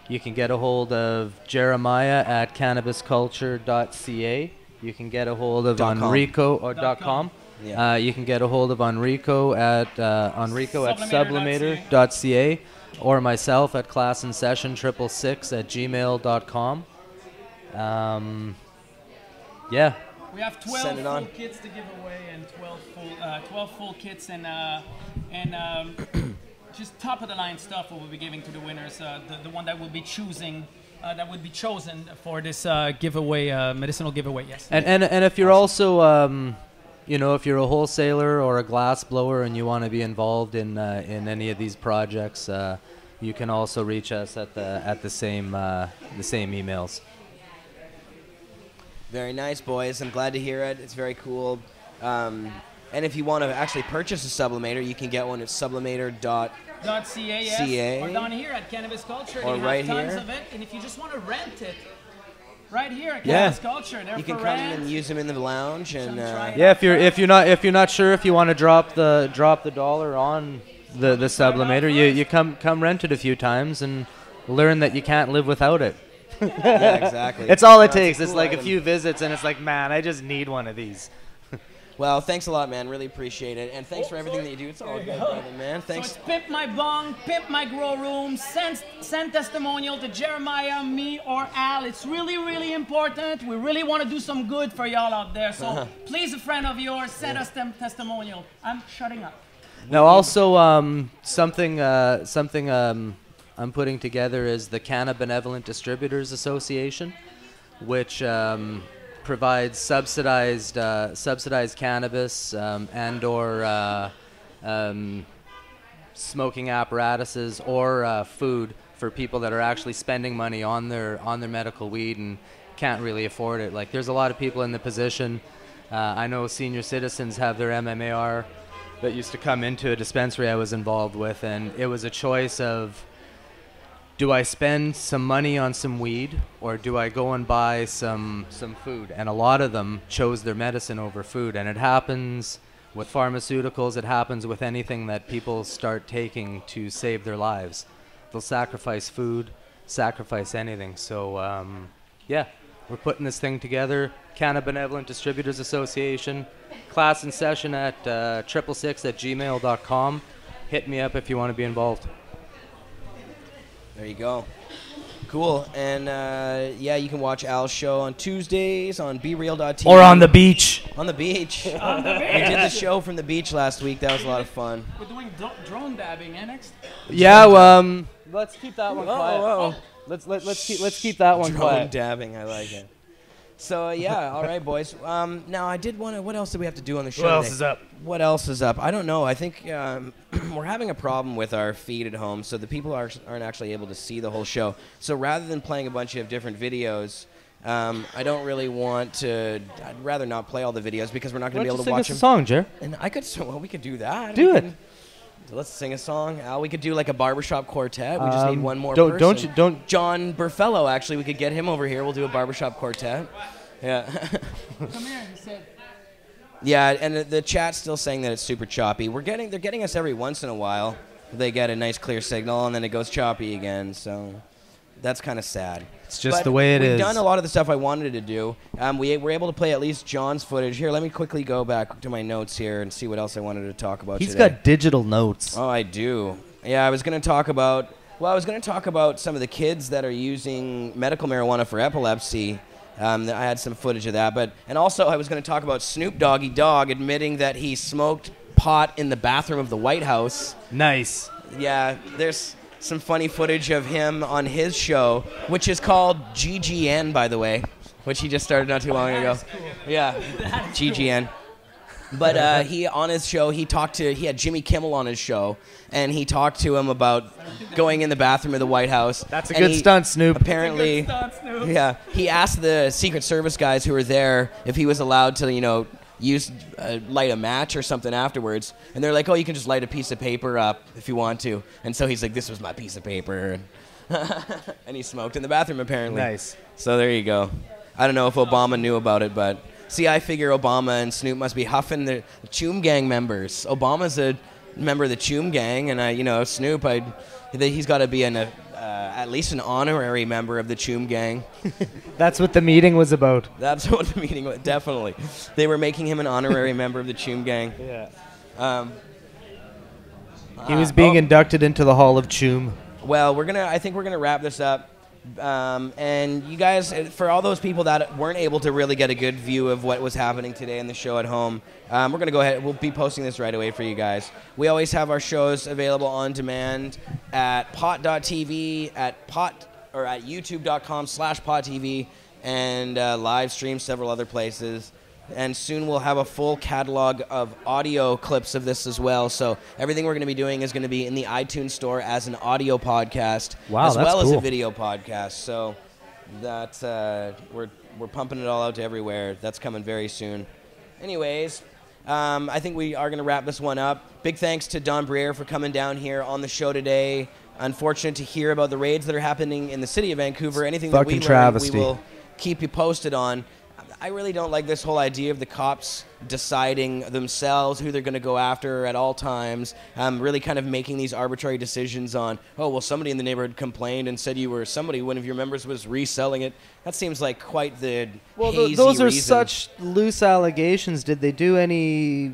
you can get a hold of Jeremiah at cannabisculture.ca. You can get a hold of Enrico or .com. Yeah. You can get a hold of Enrico at sublimator.ca. or myself at classinSession666@gmail.com. Yeah. We have 12 full kits to give away and 12 full kits and just top of the line stuff we will be giving to the winners. The one that will be chosen for this giveaway, medicinal giveaway. Yes. And if you're also if you're a wholesaler or a glass blower and you want to be involved in any of these projects, you can also reach us at the same emails. Very nice, boys. I'm glad to hear it. It's very cool. And if you want to actually purchase a sublimator, you can get one at sublimator.ca. .ca, or down here at Cannabis Culture. Or they right have tons here. of it. And if you just want to rent it, right here at Cannabis Culture, they're You can for come rent. and use them in the lounge, and Yeah, if you're not sure if you want to drop the dollar on the sublimator, you come rent it a few times and learn that you can't live without it. Yeah, exactly. It's all it No, it's a takes. It's cool like item. a few visits, and it's like, man, I just need one of these. Well, thanks a lot, man. Really appreciate it, and thanks for everything that you do. It's all good, brother, man. Thanks. So it's Pimp My Bong, Pimp My Grow Room, send testimonial to Jeremiah, me, or Al. It's really, really important. We really want to do some good for y'all out there. So please, a friend of yours, send us them testimonial. I'm shutting up. Now, also something I'm putting together is the Canna Benevolent Distributors Association, which provides subsidized cannabis and/or smoking apparatuses or food for people that are actually spending money on their medical weed and can't really afford it. Like, there's a lot of people in the position. I know senior citizens have their MMAR that used to come into a dispensary I was involved with, and it was a choice of, do I spend some money on some weed or do I go and buy some food? And a lot of them chose their medicine over food. And it happens with pharmaceuticals. It happens with anything that people start taking to save their lives. They'll sacrifice food, sacrifice anything. So, yeah, we're putting this thing together. Canna Benevolent Distributors Association. Class in session at 666@gmail.com. Hit me up if you want to be involved. There you go. Cool. And yeah, you can watch Al's show on Tuesdays on BeReal.tv. Or on the beach. On the beach. On the We beach. did the show from the beach last week. That was a lot of fun. We're doing drone dabbing, next. Yeah, let's keep that one quiet. Whoa. Let's keep that one Drone quiet. dabbing. I like it. So yeah, all right, boys. Now I did want to. What else do we have to do on the show? What else today? is up? What else is up? I don't know. I think we're having a problem with our feed at home, so the people aren't actually able to see the whole show. So rather than playing a bunch of different videos, I don't really want to. I'd rather not play all the videos because we're not going to be able to watch them. Sing us a song, Jer. And I could. Well, we could do that. Do We it. can- Let's sing a song. Al, we could do like a barbershop quartet. We just need one more don't- person. don't- John Berfelo, actually, we could get him over here. We'll do a barbershop quartet. Yeah. Come here, he said. Yeah, and the chat's still saying that it's super choppy. They're getting us every once in a while. They get a nice clear signal, and then it goes choppy again. So that's kind of sad. It's just But the way it we've is. done a lot of the stuff I wanted to do. We were able to play at least John's footage. Here, let me quickly go back to my notes here and see what else I wanted to talk about He's today. got digital notes. Oh, I do. Yeah, I was going to talk about some of the kids that are using medical marijuana for epilepsy. I had some footage of that, and also I was going to talk about Snoop Doggy Dogg admitting that he smoked pot in the bathroom of the White House. Nice. Yeah, there's some funny footage of him on his show, which is called GGN, by the way, which he just started not too long ago. Yeah, GGN. But he on his show, he had Jimmy Kimmel on his show, and he talked to him about going in the bathroom of the White House. That's a good stunt, Snoop. Apparently, yeah, he asked the Secret Service guys who were there if he was allowed to, light a match or something afterwards. And they're like, oh, you can just light a piece of paper up if you want to. And so he's like, this was my piece of paper. And he smoked in the bathroom, apparently. Nice. So there you go. I don't know if Obama knew about it, but see, I figure Obama and Snoop must be huffing the Choom Gang members. Obama's a member of the Choom Gang, and Snoop, he's got to be at least an honorary member of the Choom Gang. That's what the meeting was about. That's what the meeting was, definitely. They were making him an honorary member of the Choom Gang. Yeah. He was being inducted into the Hall of Choom. Well, I think we're gonna wrap this up. And you guys, for all those people that weren't able to really get a good view of what was happening today in the show at home, we're going to go ahead. We'll be posting this right away for you guys. We always have our shows available on demand at pot.tv, at youtube.com/pottv, and live stream several other places. And soon we'll have a full catalog of audio clips of this as well. So everything we're going to be doing is going to be in the iTunes store as an audio podcast, wow, as well cool. as a video podcast. So that's we're pumping it all out to everywhere. That's coming very soon. Anyways, I think we are going to wrap this one up. Big thanks to Don Briere for coming down here on the show today. Unfortunate to hear about the raids that are happening in the city of Vancouver. Anything that we learn, we will keep you posted on. I really don't like this whole idea of the cops deciding themselves who they're going to go after at all times. Really kind of making these arbitrary decisions on, oh, well, somebody in the neighborhood complained and said one of your members was reselling it. That seems like quite the hazy those are reason. such loose allegations. Did they do any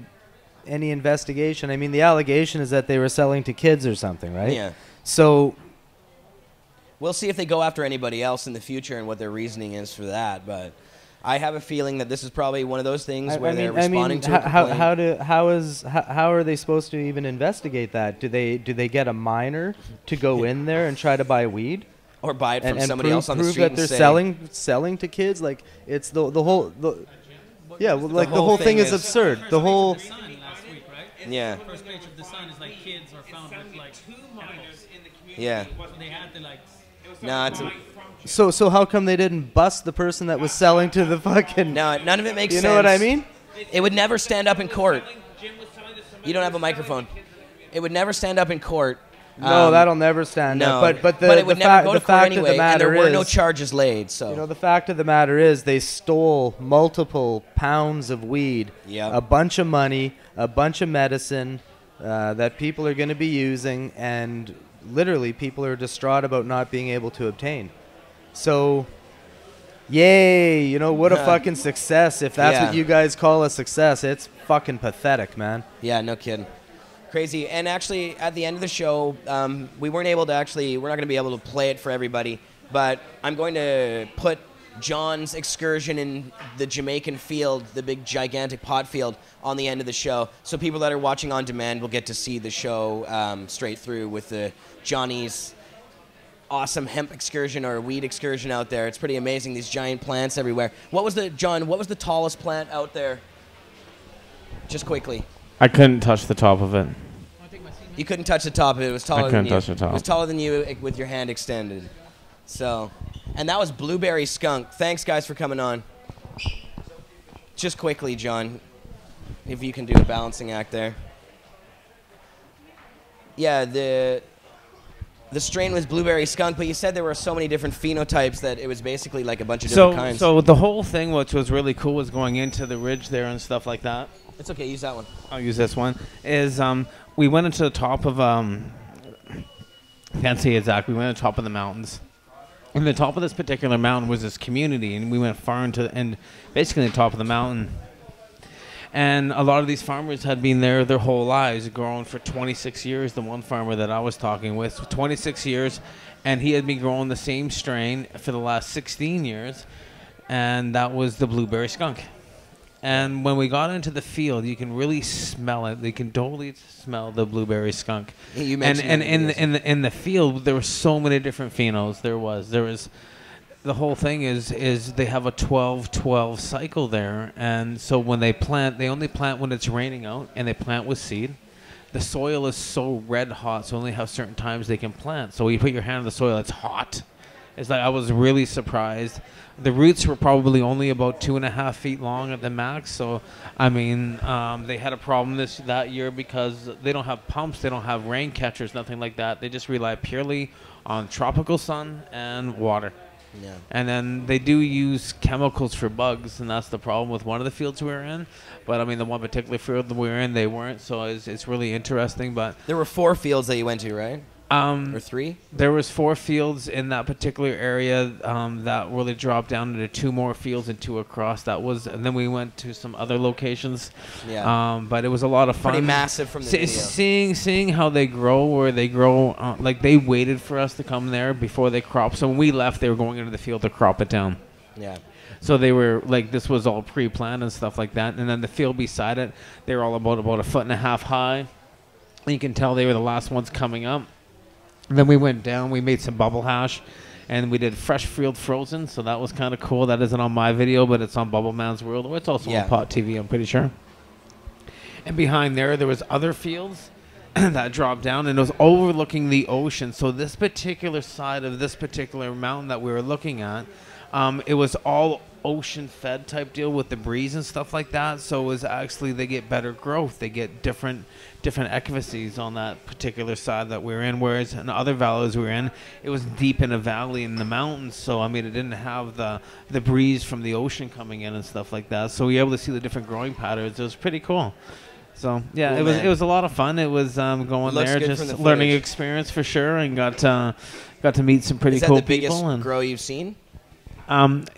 investigation? I mean, the allegation is that they were selling to kids or something, right? Yeah. So we'll see if they go after anybody else in the future and what their reasoning is for that, but I have a feeling that this is probably one of those things where they're responding to a complaint. How are they supposed to even investigate that? Do they get a minor to go in there and try to buy weed, or buy it from somebody else on the street? Prove and that say, they're selling to kids. Like it's the whole the whole thing is absurd. The whole yeah. First page of the Sun is like kids are found with like 2 models in the community. Yeah. They had to like. No, So how come they didn't bust the person that was selling to the fucking? No, none of it makes sense. You know what I mean? It would never stand up in court. You don't have a microphone. It would never stand up in court. No, that'll never stand up. But it would never go to court anyway, of the matter and there were no charges laid. So the fact of the matter is, they stole multiple pounds of weed, a bunch of money, a bunch of medicine that people are going to be using, and literally people are distraught about not being able to obtain. So, yay, what a fucking success. If that's what you guys call a success, it's fucking pathetic, man. Yeah, no kidding. Crazy. And actually, at the end of the show, we're not going to be able to play it for everybody, but I'm going to put John's excursion in the Jamaican field, the big gigantic pot field, on the end of the show. So people that are watching on demand will get to see the show straight through with the Johnny's awesome hemp excursion or weed excursion out there. It's pretty amazing, these giant plants everywhere. What was the tallest plant out there? Just quickly. I couldn't touch the top of it. You couldn't touch the top of it. It was taller than you. I couldn't touch the top. It was taller than you with your hand extended. So, and that was blueberry skunk. Thanks, guys, for coming on. Just quickly, John, if you can do a balancing act there. Yeah, the strain was blueberry skunk, but you said there were so many different phenotypes that it was basically like a bunch of different kinds. So the whole thing, which was really cool, was going into the ridge there and stuff like that. It's okay, use that one. I'll use this one. Is we went into the top of can't say exactly. We went to the top of the mountains. And the top of this particular mountain was this community, and we went far into and basically the top of the mountain. And a lot of these farmers had been there their whole lives, growing for 26 years. The one farmer that I was talking with, 26 years, and he had been growing the same strain for the last 16 years, and that was the blueberry skunk. And when we got into the field, you can really smell it. You can totally smell the blueberry skunk. You mentioned in the field, there were so many different phenos. There was the whole thing is they have a 12-12 cycle there, and so when they plant, they only plant when it's raining out, and they plant with seed. The soil is so red hot, so only have certain times they can plant. So you put your hand in the soil, it's hot, It's like I was really surprised. The roots were probably only about 2.5 feet long at the max. So, I mean, they had a problem that year because they don't have pumps, they don't have rain catchers, nothing like that. They just rely purely on tropical sun and water. Yeah. And then they do use chemicals for bugs, and that's the problem with one of the fields we were in. But I mean, the one particular field that we were in, they weren't. So it's really interesting. But there were 4 fields that you went to, right? Or 3? There was 4 fields in that particular area that really dropped down into 2 more fields and 2 across. And then we went to some other locations. Yeah. But it was a lot of fun. Pretty massive from the video. Seeing how they grow, where they grow, like they waited for us to come there before they crop. So when we left, they were going into the field to crop it down. Yeah. So they were like, this was all pre-planned and stuff like that. And then the field beside it, they were all about 1.5 feet high. You can tell they were the last ones coming up. And then we went down, we made some bubble hash, and we did fresh field frozen, so that was kind of cool. That isn't on my video, but it's on Bubble Man's World. It's also on Pot TV, I'm pretty sure. And behind there was other fields that dropped down, and it was overlooking the ocean. So this particular side of this particular mountain that we were looking at, it was all ocean-fed type deal with the breeze and stuff like that. So it was actually, they get better growth. They get different equivacies on that particular side that we were in, whereas in other valleys we were in, it was deep in a valley in the mountains. So, I mean, it didn't have the breeze from the ocean coming in and stuff like that. So we were able to see the different growing patterns. It was pretty cool. So, yeah, cool, it was a lot of fun. It was going there, just learning experience for sure, and got to meet some pretty cool people. Is that the biggest grow you've seen?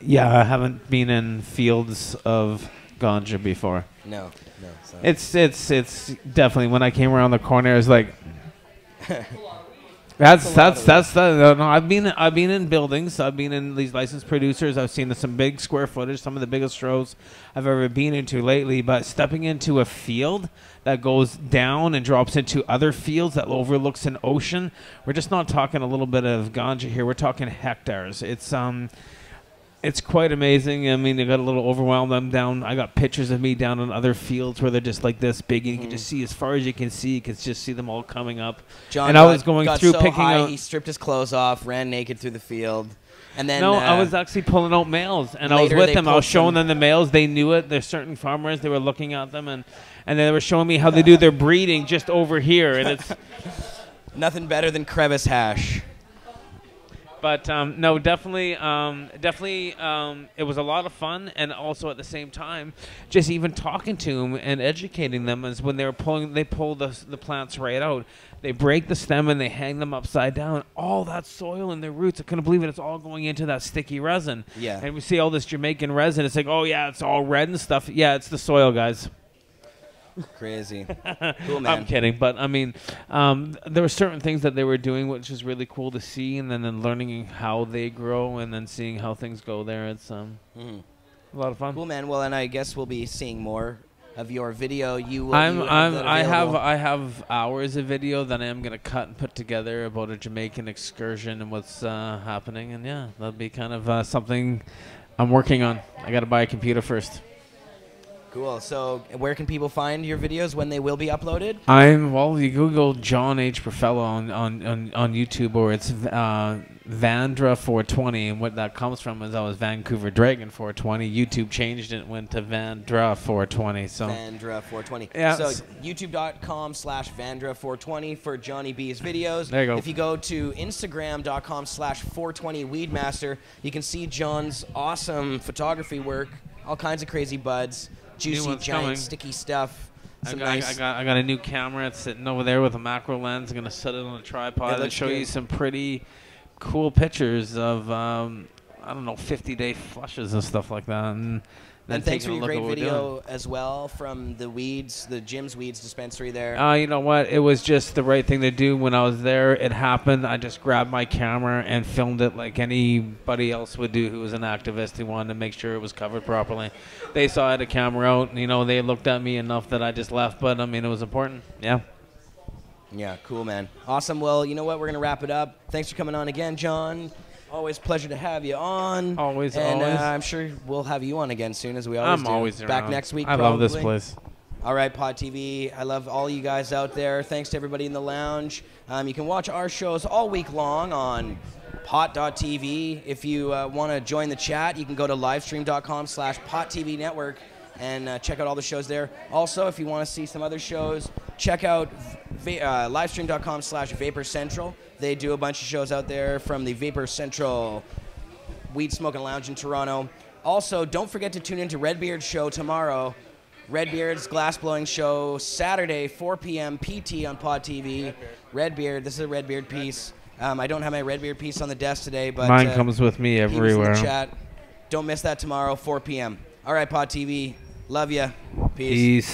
Yeah, I haven't been in fields of ganja before. No. So. It's definitely, when I came around the corner, it was like, no, I've been in buildings. I've been in these licensed producers. I've seen some big square footage, some of the biggest shows I've ever been into lately. But stepping into a field that goes down and drops into other fields that overlooks an ocean, we're just not talking a little bit of ganja here. We're talking hectares. It's quite amazing. I mean, they got a little overwhelmed. I'm down. I got pictures of me down in other fields where they're just like this big, and you can just see as far as you can see. You can just see them all coming up. John and I was going through so picking high, out. He stripped his clothes off, ran naked through the field, and then I was actually pulling out males, and I was with them. I was showing them the males. They knew it. There's certain farmers. They were looking at them, and they were showing me how they do their breeding just over here, and it's nothing better than crevice hash. But no, definitely, it was a lot of fun, and also at the same time, just even talking to them and educating them is when they pull the plants right out. They break the stem and they hang them upside down. All that soil in their roots, I couldn't believe it. It's all going into that sticky resin. Yeah. And we see all this Jamaican resin. It's like, oh yeah, it's all red and stuff. Yeah, it's the soil, guys. Crazy. Cool, man. I'm kidding, but I mean, there were certain things that they were doing which is really cool to see, and then learning how they grow, and then seeing how things go there. It's a lot of fun. Cool, man. Well, and I guess we'll be seeing more of your video. I have hours of video that I am gonna cut and put together about a Jamaican excursion and what's happening, and yeah, that'll be kind of something I'm working on. I got to buy a computer first. Cool. So where can people find your videos when they will be uploaded? You Google John H. Berfelo on YouTube, or it's Vandra 420, and what that comes from is I was Vancouver Dragon 420. YouTube changed it and went to Vandra 420. So Vandra 420. Yeah. So youtube.com/Vandra420 for Johnny B's videos. There you go. If you go to Instagram.com/420weedmaster, you can see John's awesome photography work, all kinds of crazy buds. Juicy, giant, sticky stuff. I got a new camera. It's sitting over there with a macro lens. I'm going to set it on a tripod and show you some pretty cool pictures of, 50-day flushes and stuff like that. And thanks for your great video as well from the Jim's Weeds dispensary there. You know what? It was just the right thing to do. When I was there, it happened. I just grabbed my camera and filmed it like anybody else would do who was an activist who wanted to make sure it was covered properly. They saw I had a camera out, and, they looked at me enough that I just left. But, I mean, it was important. Yeah. Yeah, cool, man. Awesome. Well, you know what? We're going to wrap it up. Thanks for coming on again, John. Always a pleasure to have you on. Always. I'm sure we'll have you on again soon, as we always do. I'm always back around. next week. I love this place. All right, Pot TV. I love all you guys out there. Thanks to everybody in the lounge. You can watch our shows all week long on Pot.tv. If you want to join the chat, you can go to livestream.com/Pot TV Network and check out all the shows there. Also, if you want to see some other shows, check out livestream.com/Vapor Central. They do a bunch of shows out there from the Vapor Central Weed Smoking Lounge in Toronto. Also, don't forget to tune into Redbeard's show tomorrow. Redbeard's glass-blowing show Saturday, 4 p.m. PT on Pot TV. Redbeard, this is a Redbeard piece. I don't have my Redbeard piece on the desk today, but mine comes with me he was in everywhere. the chat. Don't miss that tomorrow, 4 p.m. All right, Pot TV. Love ya. Peace. Peace.